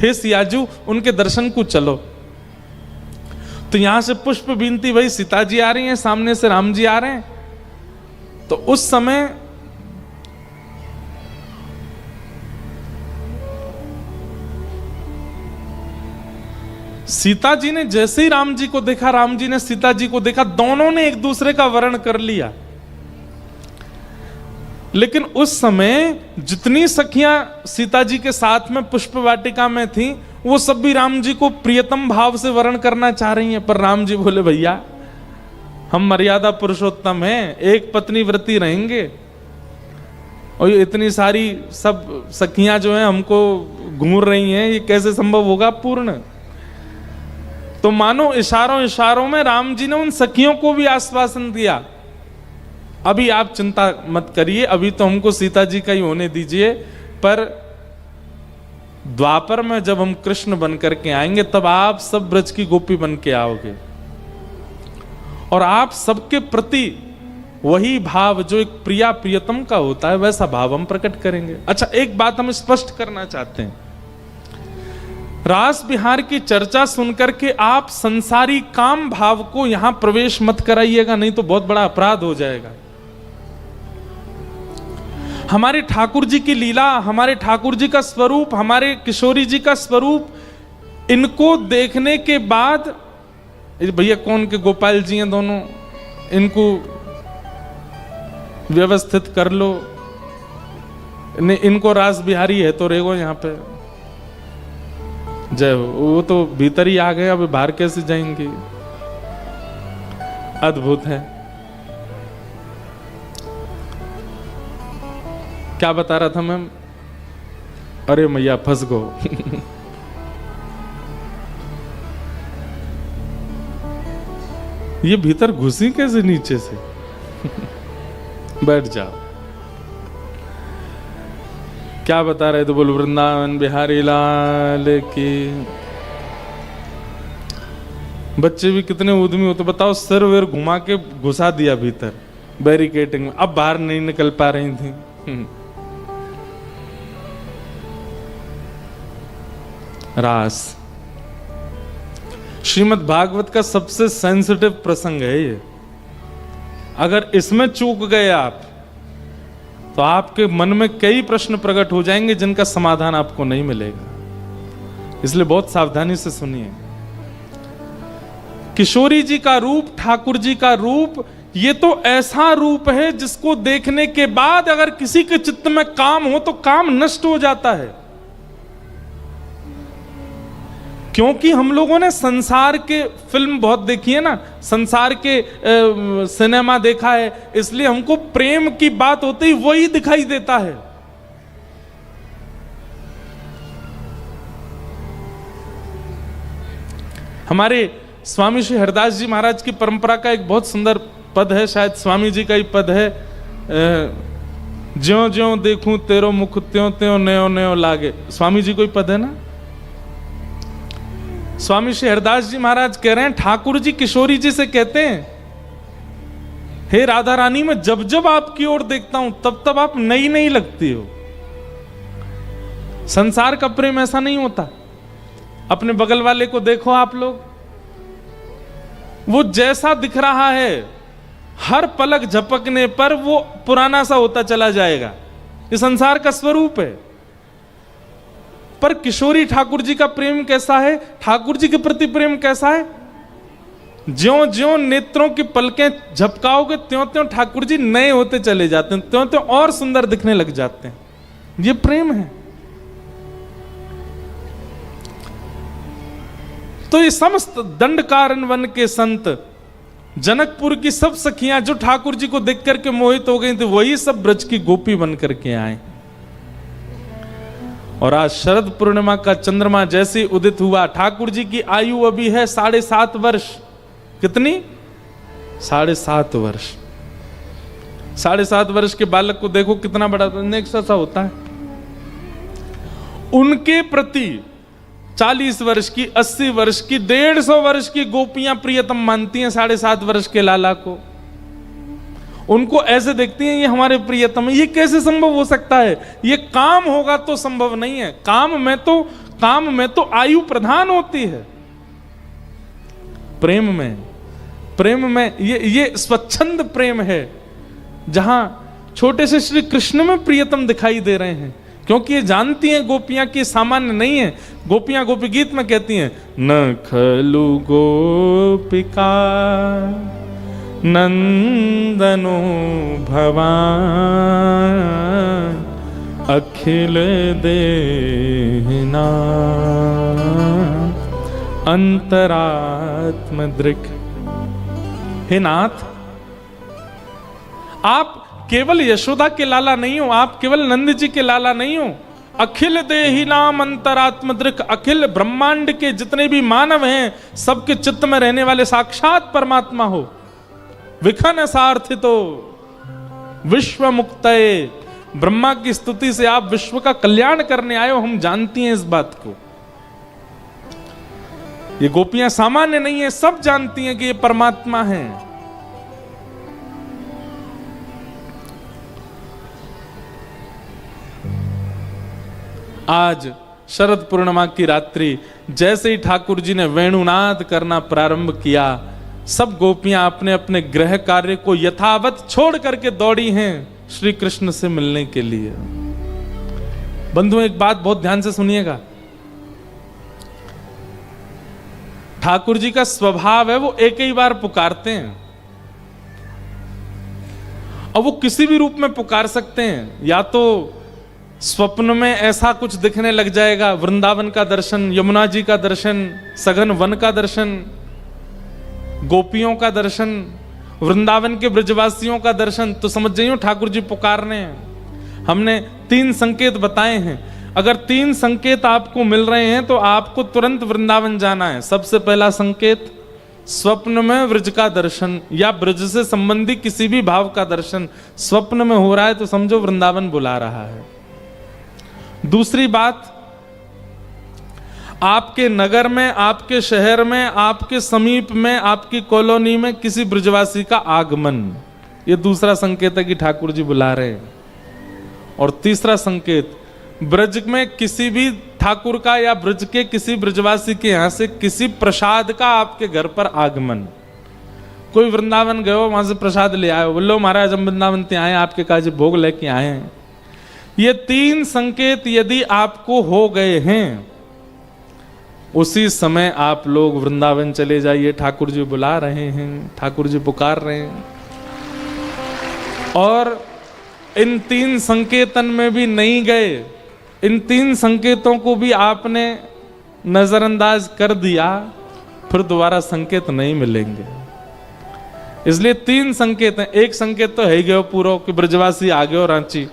हे सियाजू, उनके दर्शन को चलो। तो यहां से पुष्प बीनती भाई सीता जी आ रही हैं, सामने से राम जी आ रहे हैं। तो उस समय सीता जी ने जैसे ही राम जी को देखा, राम जी ने सीता जी को देखा, दोनों ने एक दूसरे का वर्ण कर लिया। लेकिन उस समय जितनी सखियां सीता जी के साथ में पुष्प वाटिका में थी, वो सब भी राम जी को प्रियतम भाव से वर्ण करना चाह रही हैं। पर राम जी बोले भैया हम मर्यादा पुरुषोत्तम हैं, एक पत्नी व्रती रहेंगे, और ये इतनी सारी सब सखियां जो हैं हमको घूर रही हैं, ये कैसे संभव होगा पूर्ण। तो मानो इशारों इशारों में राम जी ने उन सखियों को भी आश्वासन दिया, अभी आप चिंता मत करिए, अभी तो हमको सीता जी का ही होने दीजिए, पर द्वापर में जब हम कृष्ण बन करके आएंगे तब आप सब ब्रज की गोपी बन के आओगे और आप सबके प्रति वही भाव जो एक प्रिया प्रियतम का होता है वैसा भाव हम प्रकट करेंगे। अच्छा, एक बात हम स्पष्ट करना चाहते हैं, रास बिहार की चर्चा सुनकर के आप संसारी काम भाव को यहां प्रवेश मत कराइएगा, नहीं तो बहुत बड़ा अपराध हो जाएगा। हमारे ठाकुर जी की लीला, हमारे ठाकुर जी का स्वरूप, हमारे किशोरी जी का स्वरूप, इनको देखने के बाद, भैया कौन के गोपाल जी हैं दोनों, इनको व्यवस्थित कर लो, इनको रास बिहारी है तो रेगो यहां पे जय हो, वो तो भीतर ही आ गए, अब बाहर कैसे जाएंगे। अद्भुत है। क्या बता रहा था मैम? अरे मैया फंस गो। ये भीतर घुसी कैसे नीचे से? बैठ जाओ। क्या बता रहे थे? बोलो वृंदावन बिहारी लाल की। बच्चे भी कितने उद्यमी होते, बताओ, सर वेर घुमा के घुसा दिया भीतर बैरिकेडिंग में, अब बाहर नहीं निकल पा रही थी। रास श्रीमद् भागवत का सबसे सेंसिटिव प्रसंग है ये। अगर इसमें चूक गए आप तो आपके मन में कई प्रश्न प्रकट हो जाएंगे जिनका समाधान आपको नहीं मिलेगा, इसलिए बहुत सावधानी से सुनिए। किशोरी जी का रूप, ठाकुर जी का रूप, ये तो ऐसा रूप है जिसको देखने के बाद अगर किसी के चित्त में काम हो तो काम नष्ट हो जाता है। क्योंकि हम लोगों ने संसार के फिल्म बहुत देखी है ना, संसार के सिनेमा देखा है, इसलिए हमको प्रेम की बात होते ही वही दिखाई देता है। हमारे स्वामी श्री हरदास जी महाराज की परंपरा का एक बहुत सुंदर पद है, शायद स्वामी जी का ही पद है, ज्यों ज्यों देखूं तेरो मुख त्यों त्यों नयो नयो लागे। स्वामी जी को ही पद है ना। स्वामी श्री हरदास जी महाराज कह रहे हैं, ठाकुर जी किशोरी जी से कहते हैं, हे राधा रानी, मैं जब जब आपकी ओर देखता हूं तब तब आप नई नई लगती हो। संसार का प्रेम ऐसा नहीं होता। अपने बगल वाले को देखो आप लोग, वो जैसा दिख रहा है हर पलक झपकने पर वो पुराना सा होता चला जाएगा। ये संसार का स्वरूप है। पर किशोरी ठाकुर जी का प्रेम कैसा है, ठाकुर जी के प्रति प्रेम कैसा है? ज्यों ज्यों नेत्रों की पलकें झपकाओगे त्यों त्यों ठाकुर जी नए होते चले जाते हैं, त्यों त्यों और सुंदर दिखने लग जाते हैं। ये प्रेम है। तो ये समस्त दंडकारण्य वन के संत, जनकपुर की सब सखियां जो ठाकुर जी को देख करके मोहित हो गई थी, वही सब ब्रज की गोपी बन करके आए। और आज शरद पूर्णिमा का चंद्रमा जैसे उदित हुआ, ठाकुर जी की आयु अभी है 7.5 वर्ष। कितनी? 7.5 वर्ष। 7.5 वर्ष के बालक को देखो कितना बड़ा नेक्सा सा होता है। उनके प्रति 40 वर्ष की, 80 वर्ष की, 150 वर्ष की गोपियां प्रियतम मानती हैं 7.5 वर्ष के लाला को। उनको ऐसे देखती हैं ये हमारे प्रियतम। ये कैसे संभव हो सकता है? ये काम होगा तो संभव नहीं है। काम में तो आयु प्रधान होती है। प्रेम में ये स्वच्छंद प्रेम है, जहां छोटे से श्री कृष्ण में प्रियतम दिखाई दे रहे हैं, क्योंकि ये जानती हैं गोपियां की सामान्य नहीं है। गोपियां गोपी गीत में कहती हैं, न खलु गोपिका नंदनो भवान अखिल देहना अंतरात्म दृक्। हे नाथ, आप केवल यशोदा के लाला नहीं हो, आप केवल नंद जी के लाला नहीं हो, अखिल देही नाम अंतरात्म दृक, अखिल ब्रह्मांड के जितने भी मानव हैं सबके चित्त में रहने वाले साक्षात परमात्मा हो। विखन सार्थितो विश्व मुक्तये, ब्रह्मा की स्तुति से आप विश्व का कल्याण करने आए हो, हम जानती हैं इस बात को। ये गोपियां सामान्य नहीं है, सब जानती हैं कि ये परमात्मा है। आज शरद पूर्णिमा की रात्रि जैसे ही ठाकुर जी ने वेणुनाद करना प्रारंभ किया, सब गोपियां अपने अपने गृह कार्य को यथावत छोड़ करके दौड़ी हैं श्री कृष्ण से मिलने के लिए। बंधुओं, एक बात बहुत ध्यान से सुनिएगा। ठाकुर जी का स्वभाव है वो एक ही बार पुकारते हैं, और वो किसी भी रूप में पुकार सकते हैं। या तो स्वप्न में ऐसा कुछ दिखने लग जाएगा, वृंदावन का दर्शन, यमुना जी का दर्शन, सघन वन का दर्शन, गोपियों का दर्शन, वृंदावन के ब्रजवासियों का दर्शन, तो समझ जाइए ठाकुर जी पुकारने हैं। हमने 3 संकेत बताए हैं। अगर 3 संकेत आपको मिल रहे हैं तो आपको तुरंत वृंदावन जाना है। सबसे पहला संकेत, स्वप्न में ब्रज का दर्शन या ब्रज से संबंधी किसी भी भाव का दर्शन स्वप्न में हो रहा है तो समझो वृंदावन बुला रहा है। दूसरी बात, आपके नगर में, आपके शहर में, आपके समीप में, आपकी कॉलोनी में किसी ब्रजवासी का आगमन, ये दूसरा संकेत है कि ठाकुर जी बुला रहे हैं। और तीसरा संकेत, ब्रज में किसी भी ठाकुर का या ब्रज के किसी ब्रजवासी के यहां से किसी प्रसाद का आपके घर पर आगमन। कोई वृंदावन गए हो, वहां से प्रसाद ले आए हो, बोलो महाराज हम वृंदावन से आए, आपके काज भोग लेके आए हैं। ये 3 संकेत यदि आपको हो गए हैं, उसी समय आप लोग वृंदावन चले जाइए। ठाकुर जी बुला रहे हैं, ठाकुर जी पुकार रहे हैं। और इन 3 संकेतन में भी नहीं गए, इन 3 संकेतों को भी आपने नजरअंदाज कर दिया, फिर दोबारा संकेत नहीं मिलेंगे। इसलिए 3 संकेत हैं। एक संकेत तो है ही गयो पूरा कि ब्रजवासी आ गयो रांची।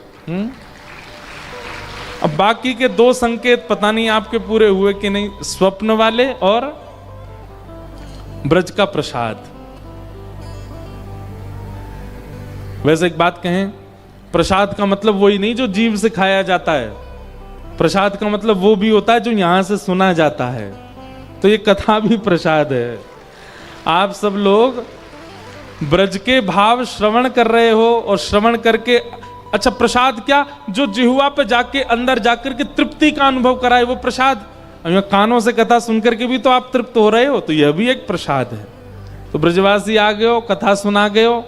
अब बाकी के 2 संकेत पता नहीं आपके पूरे हुए कि नहीं, स्वप्न वाले और ब्रज का प्रसाद। वैसे एक बात कहें, प्रसाद का मतलब वही नहीं जो जीभ से खाया जाता है, प्रसाद का मतलब वो भी होता है जो यहां से सुना जाता है। तो ये कथा भी प्रसाद है। आप सब लोग ब्रज के भाव श्रवण कर रहे हो और श्रवण करके, अच्छा प्रसाद क्या, जो जिह्वा पे जाके अंदर जाकर के तृप्ति का अनुभव कराए वो प्रसाद। कानों से कथा सुनकर के भी तो आप तृप्त हो रहे हो, तो यह भी एक प्रसाद है। तो ब्रजवासी आ गए हो, कथा सुना गए हो।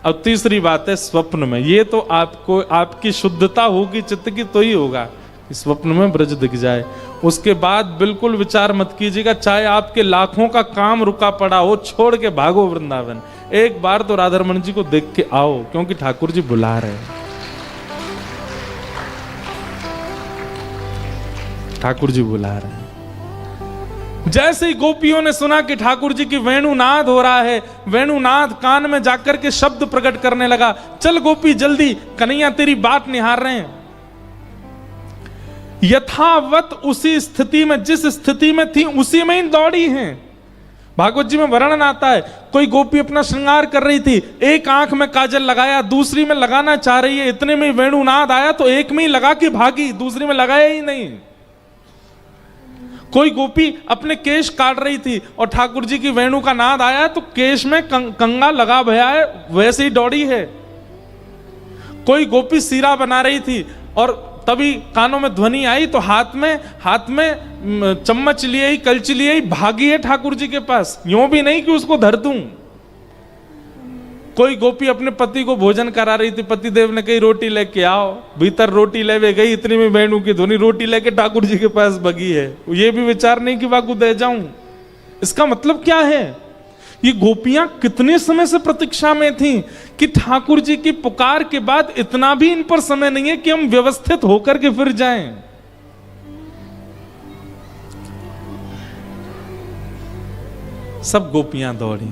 अब तीसरी बात है स्वप्न में, ये तो आपको आपकी शुद्धता होगी चित्त की तो ही होगा, स्वप्न में ब्रज दिख जाए। उसके बाद बिल्कुल विचार मत कीजिएगा, चाहे आपके लाखों का काम रुका पड़ा हो, छोड़ के भागो वृंदावन। एक बार तो राधारमण जी को देख के आओ, क्योंकि ठाकुर जी बुला रहे हैं, ठाकुर जी बुला रहे हैं। जैसे ही गोपियों ने सुना कि ठाकुर जी की वेणुनाद हो रहा है, वेणुनाद कान में जाकर के शब्द प्रकट करने लगा, चल गोपी जल्दी, कन्हैया तेरी बात निहार रहे हैं। यथावत उसी स्थिति में, जिस स्थिति में थी उसी में ही दौड़ी हैं। भागवत जी में वर्णन आता है, कोई गोपी अपना श्रृंगार कर रही थी, एक आंख में काजल लगाया, दूसरी में लगाना चाह रही है, इतने में वेणुनाद आया तो एक में ही लगा के भागी, दूसरी में लगाया ही नहीं। कोई गोपी अपने केश काट रही थी और ठाकुर जी की वेणु का नाद आया तो केश में कंगा लगा भया है, वैसे ही दौड़ी है। कोई गोपी सीरा बना रही थी और तभी कानों में ध्वनि आई तो हाथ में चम्मच लिए ही, कलची लिए ही भागी है ठाकुर जी के पास, यूं भी नहीं कि उसको धर दूं। कोई गोपी अपने पति को भोजन करा रही थी, पति देव ने कही रोटी लेके आओ, भीतर रोटी लेवे गई, इतनी में वेणु की ध्वनि, रोटी लेके ठाकुर जी के पास भगी है। ये भी विचार नहीं कि वाकु दे जाऊं। इसका मतलब क्या है, ये गोपियां कितने समय से प्रतीक्षा में थीं कि ठाकुर जी की पुकार के बाद इतना भी इन पर समय नहीं है कि हम व्यवस्थित होकर के फिर जाएं। सब गोपियां दौड़ी।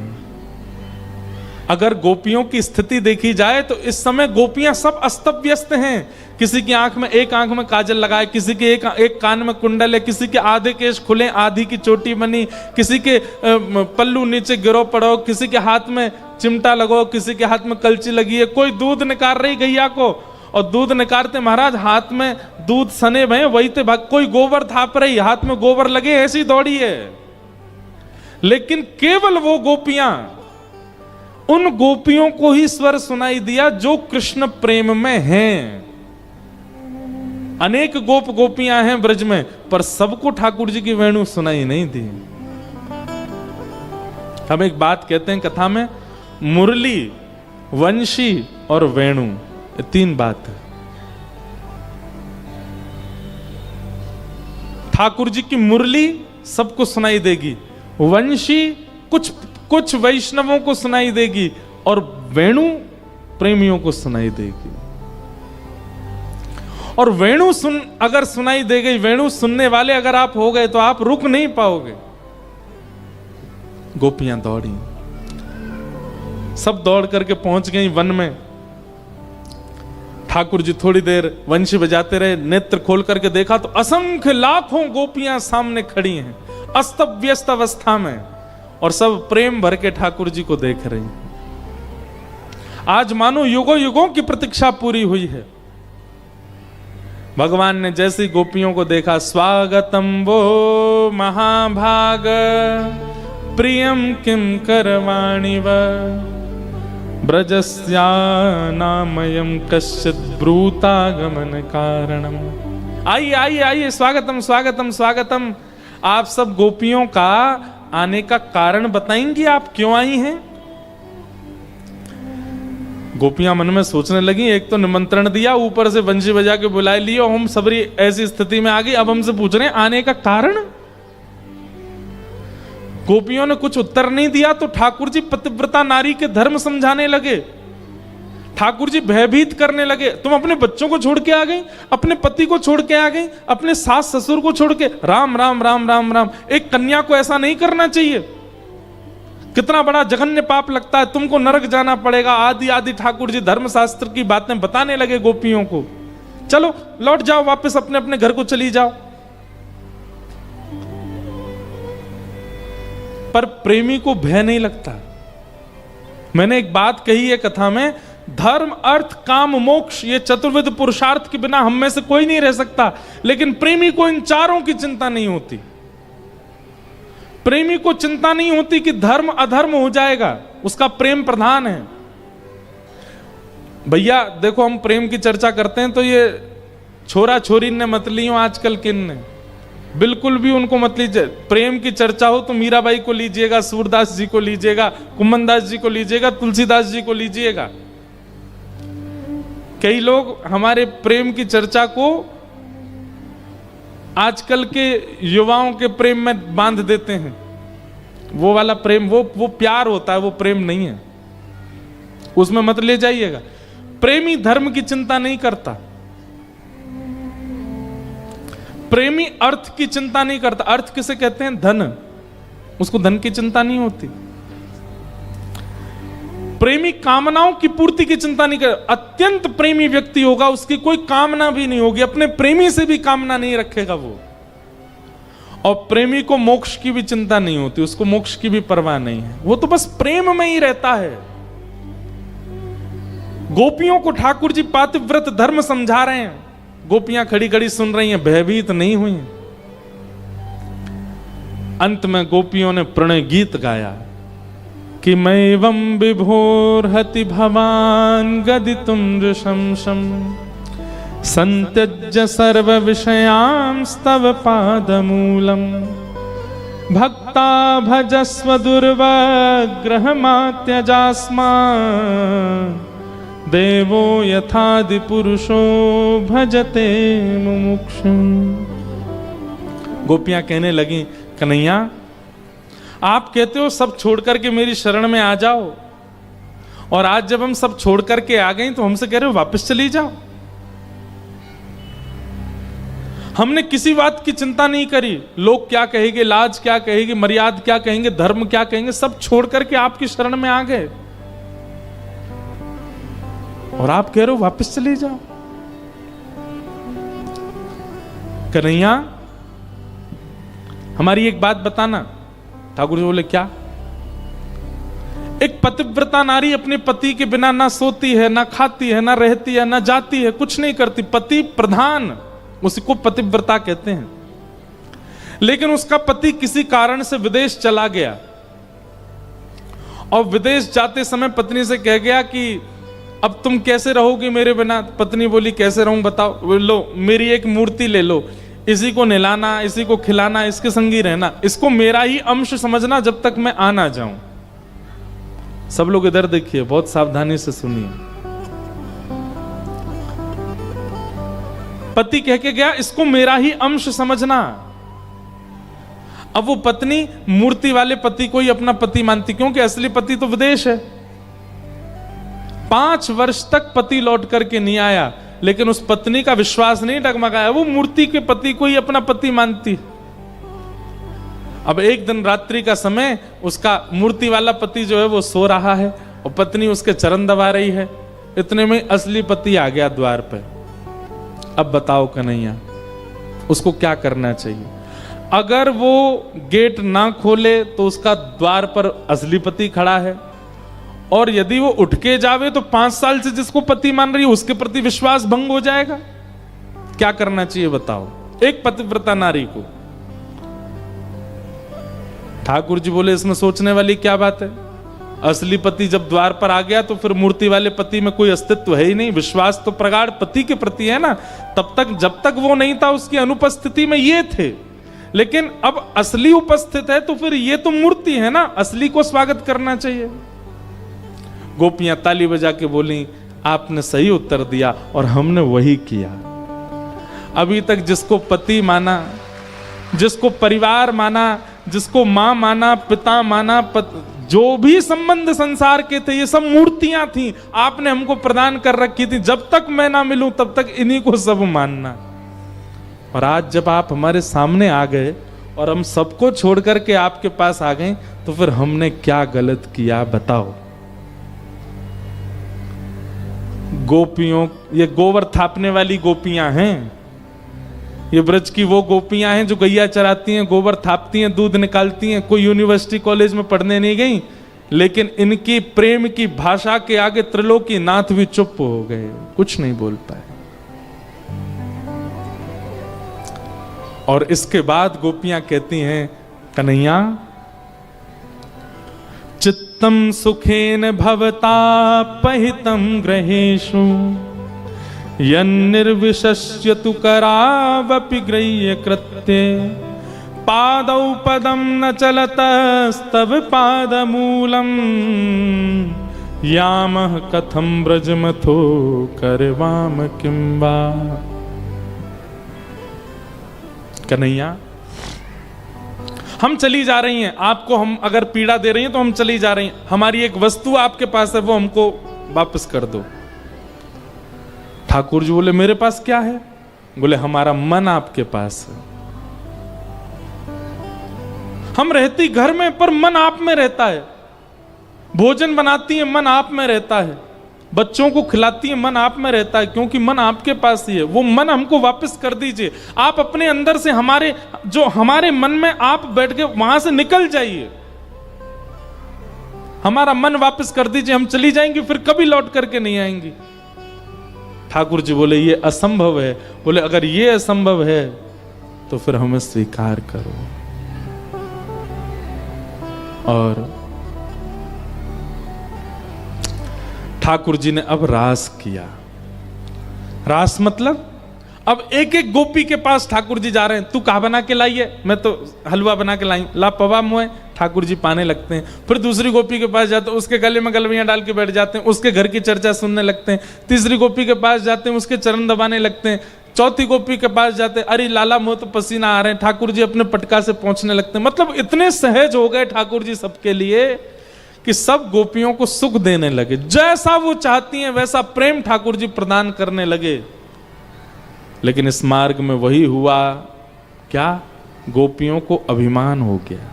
अगर गोपियों की स्थिति देखी जाए तो इस समय गोपियां सब अस्त व्यस्त हैं। किसी की एक आंख में काजल लगाए, किसी के एक कान में कुंडल है, किसी के आधे केश खुले, आधी की चोटी बनी, किसी के पल्लू नीचे गिरो पड़ो, किसी के हाथ में चिमटा लगो, किसी के हाथ में कलची लगी है, कोई दूध निकाल रही गैया को, और दूध निकालते महाराज हाथ में दूध सने भय वही ते भाग, कोई गोबर थाप रही, हाथ में गोबर लगे, ऐसी दौड़ी है। लेकिन केवल वो गोपियां, उन गोपियों को ही स्वर सुनाई दिया जो कृष्ण प्रेम में हैं। अनेक गोपियां हैं ब्रज में, पर सबको ठाकुर जी की वेणु सुनाई नहीं दी। हम एक बात कहते हैं कथा में, मुरली, वंशी और वेणु, ये तीन बात है। ठाकुर जी की मुरली सबको सुनाई देगी, वंशी कुछ वैष्णवों को सुनाई देगी, और वेणु प्रेमियों को सुनाई देगी। और वेणु अगर सुनाई दे गई, वेणु सुनने वाले अगर आप हो गए तो आप रुक नहीं पाओगे। गोपियां दौड़ी, सब दौड़ करके पहुंच गई वन में। ठाकुर जी थोड़ी देर वंशी बजाते रहे, नेत्र खोल करके देखा तो असंख्य लाखों गोपियां सामने खड़ी हैं, अस्त व्यस्त अवस्था में, और सब प्रेम भर के ठाकुर जी को देख रही हैं। आज मानो युगों युगों की प्रतीक्षा पूरी हुई है। भगवान ने जैसी गोपियों को देखा, स्वागतम वो महाभाग प्रियम किम करवाणि व ब्रजस्या नामयम कश्चित ब्रूतागमन कारणम। आइए आइए आइए, स्वागतम स्वागतम स्वागतम। आप सब गोपियों का आने का कारण बताएंगी, आप क्यों आई हैं? गोपियां मन में सोचने लगी, एक तो निमंत्रण दिया, ऊपर से बंशी बजा के बुलाए लिए, और हम सबरी ऐसी स्थिति में आ गई, अब हमसे पूछ रहे हैं आने का कारण। गोपियों ने कुछ उत्तर नहीं दिया तो ठाकुर जी पतिव्रता नारी के धर्म समझाने लगे। ठाकुर जी भयभीत करने लगे, तुम अपने बच्चों को छोड़ के आ गई, अपने पति को छोड़ के आ गई, अपने सास ससुर को छोड़ के, राम राम राम राम राम। एक कन्या को ऐसा नहीं करना चाहिए, कितना बड़ा जघन्य पाप लगता है, तुमको नरक जाना पड़ेगा, आदि आदि ठाकुर जी धर्मशास्त्र की बातें बताने लगे गोपियों को। चलो लौट जाओ, वापस अपने अपने घर को चली जाओ। पर प्रेमी को भय नहीं लगता। मैंने एक बात कही है कथा में, धर्म अर्थ काम मोक्ष, ये चतुर्विध पुरुषार्थ के बिना हम में से कोई नहीं रह सकता, लेकिन प्रेमी को इन चारों की चिंता नहीं होती। प्रेमी को चिंता नहीं होती कि धर्म अधर्म हो जाएगा, उसका प्रेम प्रधान है। भैया देखो, हम प्रेम की चर्चा करते हैं तो ये छोरा छोरी ने मत लियो आजकल किन ने, बिल्कुल भी उनको मत लीजिए। प्रेम की चर्चा हो तो मीराबाई को लीजिएगा, सूरदास जी को लीजिएगा, कुम्मनदास जी को लीजिएगा, तुलसीदास जी को लीजिएगा। कई लोग हमारे प्रेम की चर्चा को आजकल के युवाओं के प्रेम में बांध देते हैं। वो वाला प्रेम वो प्यार होता है, वो प्रेम नहीं है, उसमें मत ले जाइएगा। प्रेमी धर्म की चिंता नहीं करता, प्रेमी अर्थ की चिंता नहीं करता। अर्थ किसे कहते हैं? धन, उसको धन की चिंता नहीं होती। प्रेमी कामनाओं की पूर्ति की चिंता नहीं कर। अत्यंत प्रेमी व्यक्ति होगा, उसकी कोई कामना भी नहीं होगी, अपने प्रेमी से भी कामना नहीं रखेगा वो। और प्रेमी को मोक्ष की भी चिंता नहीं होती, उसको मोक्ष की भी परवाह नहीं है, वो तो बस प्रेम में ही रहता है। गोपियों को ठाकुर जी पातिव्रत धर्म समझा रहे हैं, गोपियां खड़ी खड़ी सुन रही हैं, भयभीत नहीं हुई। अंत में गोपियों ने प्रणय गीत गाया कि मैवं विभोर्हति भवान गदितुं नृशंसं संत्यज्य सर्व विषयांस्तव पादमूलम भक्ता भजस्व दुर्वग्रहमात्यजास्मा देवो यथादि पुरुषो भजते मुमुक्षुं। गोपियां कहने लगी, कन्हैया आप कहते हो सब छोड़ करके मेरी शरण में आ जाओ, और आज जब हम सब छोड़ करके आ गए तो हमसे कह रहे हो वापस चली जाओ। हमने किसी बात की चिंता नहीं करी, लोग क्या कहेंगे, लाज क्या कहेगी, मर्यादा क्या कहेंगे, धर्म क्या कहेंगे, सब छोड़ करके आपकी शरण में आ गए। और आप कह रहे हो वापस चले जाओ। कन्हैया हमारी एक बात बताना। ठाकुर जी बोले क्या? एक पतिव्रता नारी अपने पति के बिना ना सोती है, ना खाती है, ना रहती है, ना जाती है, कुछ नहीं करती, पति प्रधान, उसको पतिव्रता कहते हैं। लेकिन उसका पति किसी कारण से विदेश चला गया और विदेश जाते समय पत्नी से कह गया कि अब तुम कैसे रहोगी मेरे बिना? पत्नी बोली कैसे रहूं बताओ? लो मेरी एक मूर्ति ले लो, इसी को नहलाना, इसी को खिलाना, इसके संग ही रहना, इसको मेरा ही अंश समझना जब तक मैं आ ना जाऊं। सब लोग इधर देखिए, बहुत सावधानी से सुनिए। पति कह के गया इसको मेरा ही अंश समझना। अब वो पत्नी मूर्ति वाले पति को ही अपना पति मानती, क्योंकि असली पति तो विदेश है। 5 वर्ष तक पति लौट करके नहीं आया, लेकिन उस पत्नी का विश्वास नहीं डगमगाया, वो मूर्ति के पति को ही अपना पति मानती। अब एक दिन रात्रि का समय उसका मूर्ति वाला पति जो है वो सो रहा है और पत्नी उसके चरण दबा रही है। इतने में असली पति आ गया द्वार पे। अब बताओ कन्हैया उसको क्या करना चाहिए? अगर वो गेट ना खोले तो उसका द्वार पर असली पति खड़ा है, और यदि वो उठ के जावे तो 5 साल से जिसको पति मान रही है उसके प्रति विश्वास भंग हो जाएगा। क्या करना चाहिए बताओ एक पतिव्रता नारी को? ठाकुर जी बोले इसमें सोचने वाली क्या बात है? असली पति जब द्वार पर आ गया तो फिर मूर्ति वाले पति में कोई अस्तित्व है ही नहीं। विश्वास तो प्रगाढ़ पति के प्रति है ना। तब तक जब तक वो नहीं था उसकी अनुपस्थिति में ये थे, लेकिन अब असली उपस्थित है तो फिर ये तो मूर्ति है ना, असली को स्वागत करना चाहिए। गोपियां ताली बजा के बोली आपने सही उत्तर दिया और हमने वही किया। अभी तक जिसको पति माना, जिसको परिवार माना, जिसको मां माना, पिता माना, जो भी संबंध संसार के थे ये सब मूर्तियां थी, आपने हमको प्रदान कर रखी थी। जब तक मैं ना मिलूं तब तक इन्हीं को सब मानना। और आज जब आप हमारे सामने आ गए और हम सबको छोड़ करके आपके पास आ गए तो फिर हमने क्या गलत किया बताओ? गोपियों, ये गोबर थापने वाली गोपियां हैं, ये ब्रज की वो गोपियां हैं जो गैया चराती हैं, गोबर थापती हैं, दूध निकालती हैं। कोई यूनिवर्सिटी कॉलेज में पढ़ने नहीं गई, लेकिन इनकी प्रेम की भाषा के आगे त्रिलोकी नाथ भी चुप हो गए, कुछ नहीं बोल पाए। और इसके बाद गोपियां कहती हैं कन्हैया चित्तम सुखेन भवतापहितं ग्रहेषु यन्निर्विशस्य तु करावपि गृह्य कृत्ये पादौ पदं न चलतस्तव पादमूलम् यामः कथं ब्रजमथो करवाम किं वा। कन्हैया हम चली जा रही हैं, आपको हम अगर पीड़ा दे रही हैं तो हम चली जा रही हैं, हमारी एक वस्तु आपके पास है वो हमको वापस कर दो। ठाकुर जी बोले मेरे पास क्या है? बोले हमारा मन आपके पास है। हम रहती घर में पर मन आप में रहता है। भोजन बनाती है मन आप में रहता है, बच्चों को खिलाती है मन आप में रहता है, क्योंकि मन आपके पास ही है। वो मन हमको वापस कर दीजिए। आप अपने अंदर से हमारे मन में आप बैठ के वहां से निकल जाइए। हमारा मन वापस कर दीजिए, हम चली जाएंगे, फिर कभी लौट करके नहीं आएंगी। ठाकुर जी बोले ये असंभव है। बोले अगर ये असंभव है तो फिर हमें स्वीकार करो। और ठाकुर जी ने अब रास किया। रास मतलब अब एक एक गोपी के पास ठाकुर जी जा रहे हैं। तू कहा बना के लाई है? मैं तो हलवा बना के लाई। ला पवा मुए। ठाकुर जी पाने लगते हैं। फिर दूसरी गोपी के पास जाते हैं, उसके गले में गलवियां डाल के बैठ जाते हैं, उसके घर की चर्चा सुनने लगते हैं। तीसरी गोपी के पास जाते हैं, उसके चरण दबाने लगते हैं। चौथी गोपी के पास जाते हैं, अरे लाला मुँह तो पसीना आ रहे हैं। ठाकुर जी अपने पटका से पहुंचने लगते हैं। मतलब इतने सहज हो गए ठाकुर जी सबके लिए कि सब गोपियों को सुख देने लगे। जैसा वो चाहती हैं वैसा प्रेम ठाकुर जी प्रदान करने लगे। लेकिन इस मार्ग में वही हुआ क्या? गोपियों को अभिमान हो गया।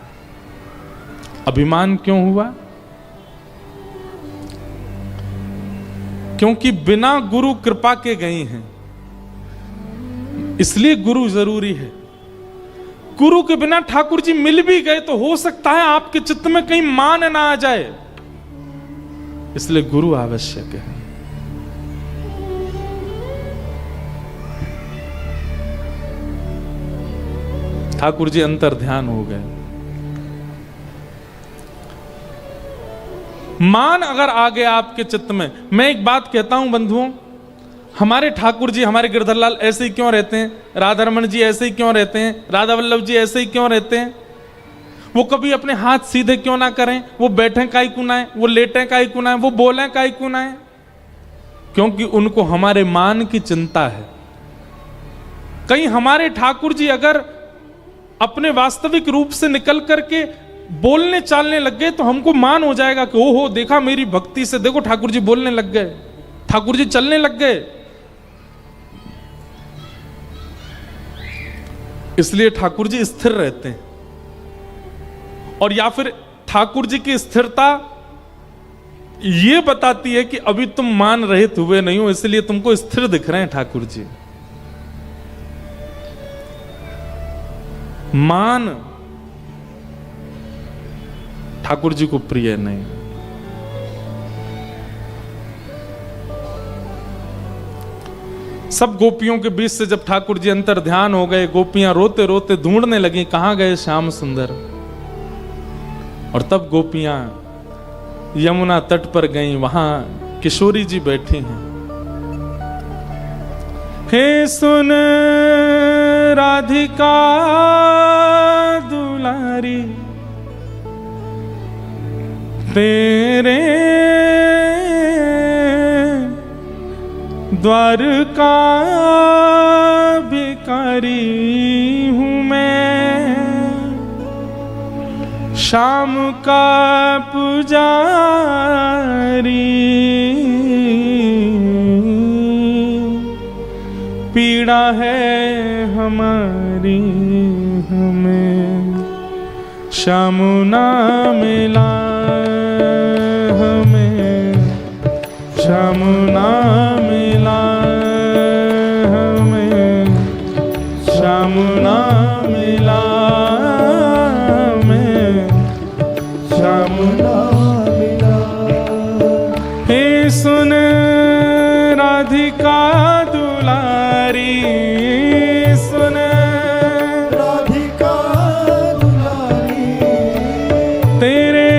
अभिमान क्यों हुआ? क्योंकि बिना गुरु कृपा के गए हैं, इसलिए गुरु जरूरी है। गुरु के बिना ठाकुर जी मिल भी गए तो हो सकता है आपके चित्त में कहीं मान ना आ जाए, इसलिए गुरु आवश्यक है। ठाकुर जी अंतर ध्यान हो गए। मान अगर आ गया आपके चित्त में, मैं एक बात कहता हूं बंधुओं, हमारे ठाकुर जी, हमारे गिरधरलाल ऐसे ही क्यों रहते हैं, राधारमण जी ऐसे ही क्यों रहते हैं, राधा वल्लभ जी ऐसे ही क्यों रहते हैं? वो कभी अपने हाथ सीधे क्यों ना करें, वो बैठे काहे क्यों ना है, वो लेटे काहे क्यों ना है, वो बोले काहे क्यों ना है? क्योंकि उनको हमारे मान की चिंता है। कहीं हमारे ठाकुर जी अगर अपने वास्तविक रूप से निकल करके बोलने चालने लग गए तो हमको मान हो जाएगा कि ओहो देखा मेरी भक्ति से, देखो ठाकुर जी बोलने लग गए, ठाकुर जी चलने लग गए। इसलिए ठाकुर जी स्थिर रहते हैं, और या फिर ठाकुर जी की स्थिरता ये बताती है कि अभी तुम मान रहित हुए नहीं हो, इसलिए तुमको स्थिर दिख रहे हैं ठाकुर जी। मान ठाकुर जी को प्रिय नहीं। सब गोपियों के बीच से जब ठाकुर जी अंतर ध्यान हो गए, गोपियां रोते रोते ढूंढने लगी कहां गए श्याम सुंदर, और तब गोपियां यमुना तट पर गईं, वहां किशोरी जी बैठी हैं। हे सुन राधिका दुलारी, तेरे द्वार का भिखारी हूं मैं, शाम का पुजारी, पीड़ा है हमारी हमें श्याम ना मिला, हमें श्याम ना मिला, हमें श्याम ना मिला, हमें श्याम ना मिला। हे सुन राधिका दुलारी, सुन राधिका दुलारी, तेरे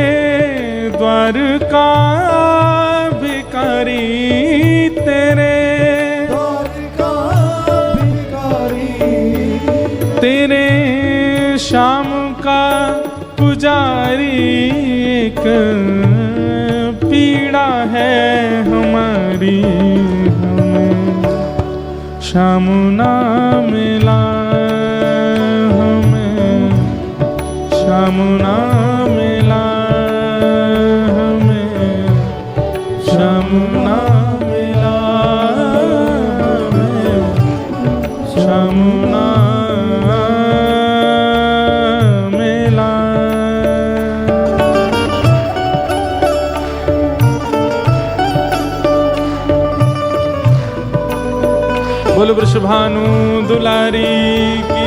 द्वार का भिखारी, तेरे द्वार का भिखारी, तेरे शाम का पुजारी, एक पीड़ा है हमारी हमें श्याम ना मिला, हमें श्याम ना मिला, हमें श्याम ना मिला, हमें श्याम ना मिला। बोल वृषभानु दुलारी की।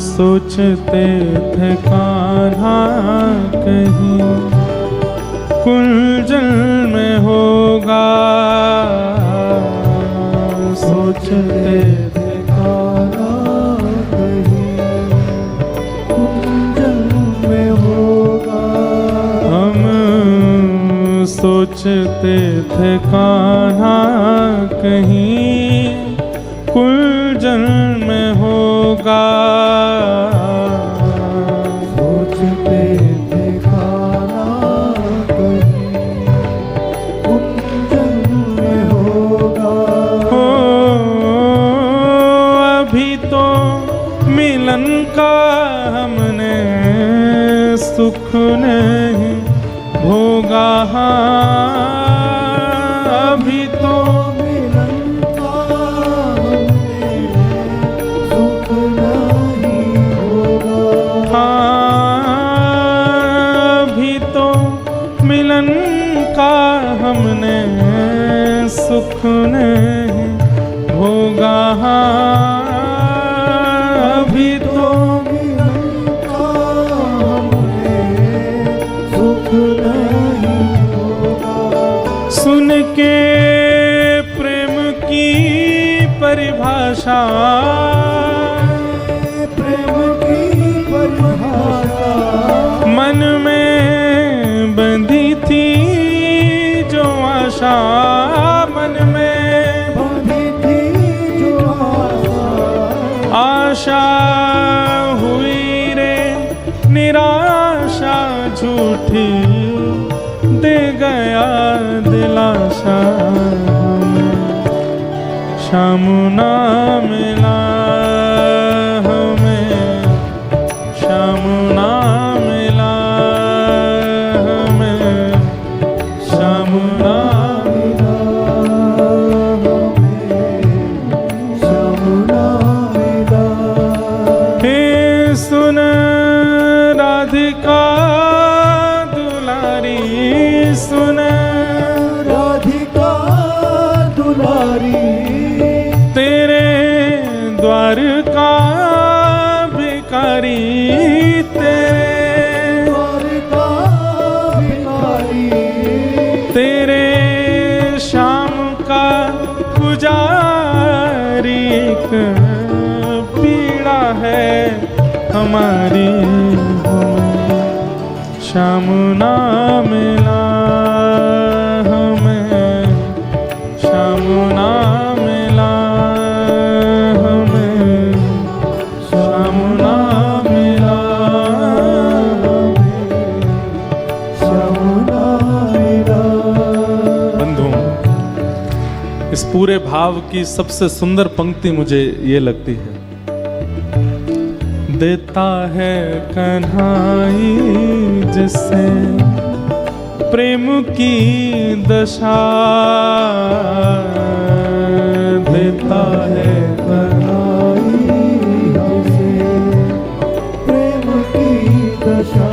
सोचते थे कान्हा कहीं कुंजल में होगा, सोचते थे कान्हा कहीं सोचते थे कान्हा कहीं कुलजन में होगा, सोचते थे खाना कहीं कुंजन में होगा। हो अभी तो मिलन का हमने सुख नहीं भोगा, अभी तो मिलन का हमने सुख नहीं होगा। अभी तो मिलन का हमने सुख नहीं भोगा, अभी तो मिलन का हमने सुख नहीं होगा। सुन के प्रेम की परिभाषा, प्रेम की परिभाषा मन में बंधी थी जो आशा, मन में बंधी थी जो आशा हुई रे निराशा झूठी, दे गया दिलासा शाम ना मिला हमें, शाम ना मिला हमें, शाम ना मिला हमें, श्याम ना मिला। हे सुन राधिका दुलारी, सुन राधिका दुलारी, तेरे द्वार का भिखारी, तेरे द्वार का भिखारी, तेरे शाम का पुजारी, एक पीड़ा है हमारी, हमें शाम ना मिला हमें, शाम ना मिला हमें, शाम ना मिला हमें, श्याम ना मिला। बंधुओं, इस पूरे भाव की सबसे सुंदर पंक्ति मुझे ये लगती है, देता है कन्हाई जिसे प्रेम की दशा, देता है कन्हाई जिसे प्रेम की दशा,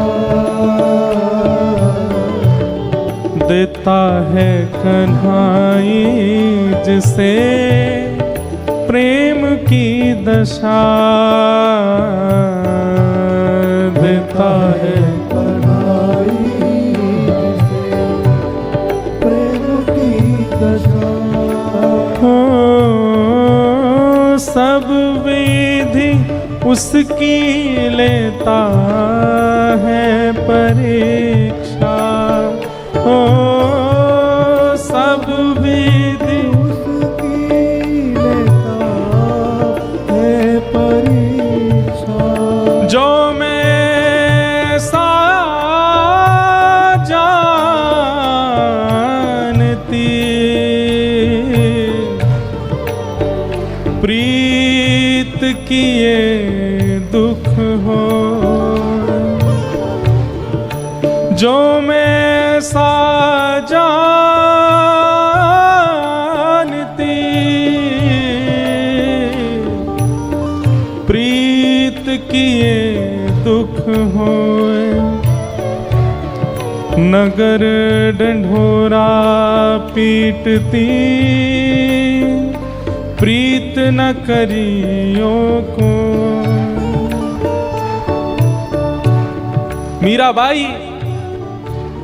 देता है कन्हाई जिसे प्रेम की दशा, देता है कन्हाई जिसे प्रेम की दशा। हो सब विधि उसकी लेता है परीक्षा, हो सब विधि उसकी लेता है परीक्षा, जो मैं सा जानती प्रीत किए दुख हो, जो मैं सा जानती प्रीत किए दुख होए, नगर ढंढोरा पीटती प्रीत न करियो को। मीराबाई,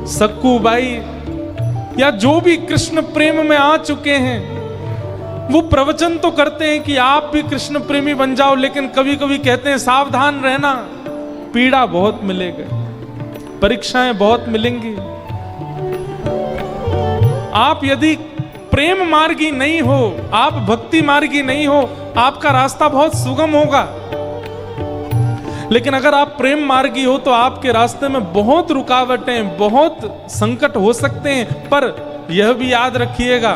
सक्कूबाई या जो भी कृष्ण प्रेम में आ चुके हैं, वो प्रवचन तो करते हैं कि आप भी कृष्ण प्रेमी बन जाओ, लेकिन कभी कभी कहते हैं सावधान रहना, पीड़ा बहुत मिलेगा, परीक्षाएं बहुत मिलेंगी। आप यदि प्रेम मार्गी नहीं हो, आप भक्ति मार्गी नहीं हो, आपका रास्ता बहुत सुगम होगा। लेकिन अगर आप प्रेम मार्गी हो तो आपके रास्ते में बहुत रुकावटें, बहुत संकट हो सकते हैं। पर यह भी याद रखिएगा,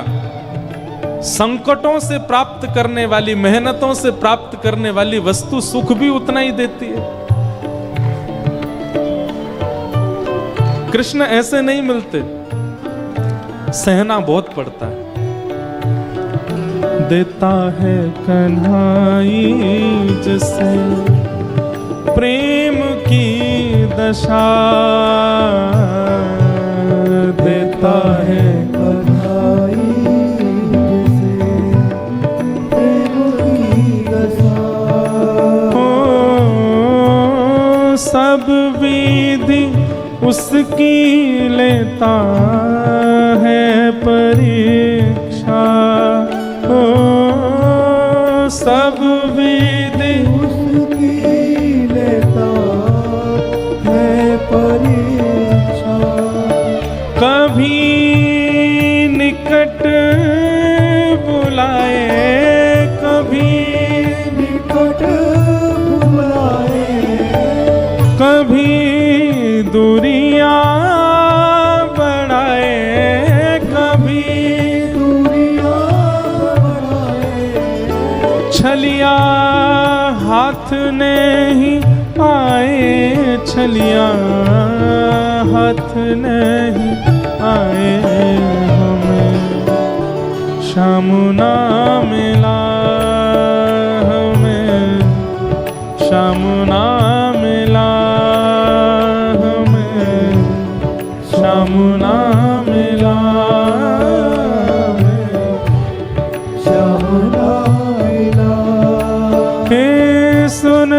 संकटों से प्राप्त करने वाली, मेहनतों से प्राप्त करने वाली वस्तु सुख भी उतना ही देती है। कृष्ण ऐसे नहीं मिलते, सहना बहुत पड़ता है। देता है कन्हाई जिसे प्रेम की दशा, देता है कन्हाई जिसे प्रेम की दशा। हो सब विधि उसकी लेता है परीक्षा। हो सब विधि उसकी लेता है परीक्षा। कभी निकट बुलाए, कभी निकट बुलाए, कभी दूरियां बढ़ाए, कभी दूरियां बढ़ाए। छलिया हाथ नहीं आए, छलिया हाथ नहीं आए। हमें श्याम ना मिला, हमें श्याम ना मिला, हमें श्याम ना मिला। श्याम ना मिला। हे सुन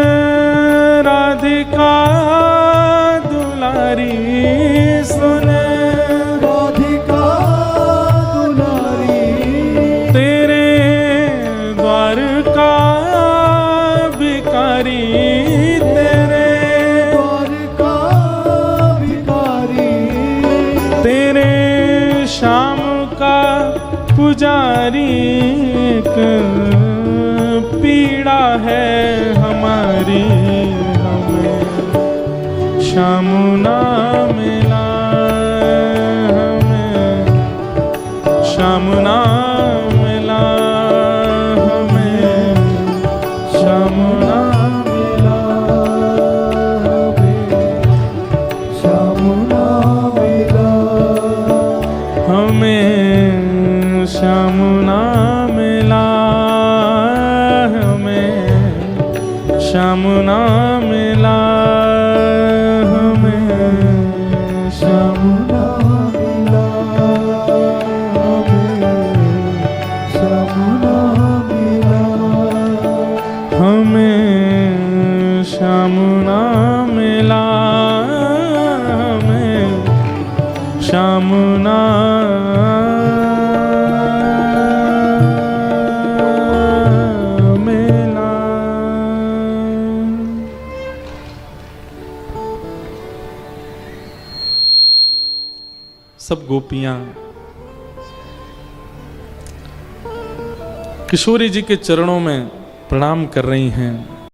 राधिका दुलारी, सुन राधिका दुलारी, तेरे द्वार का भिखारी, तेरे द्वार का भिखारी, तेरे श्याम का पुजारी। एक पीड़ा है हमारी, हमें श्याम ना मिला, हमें श्याम ना मिला, हमें श्याम ना मिला। श्याम ना मिला। हमें श्याम ना मिला, हमें श्याम ना मिला, हमें श्याम ना मिला। श्याम ना मिला। हमें श्याम ना मिला, हमें श्याम ना मिला। सब गोपियां किशोरी जी के चरणों में प्रणाम कर रही हैं।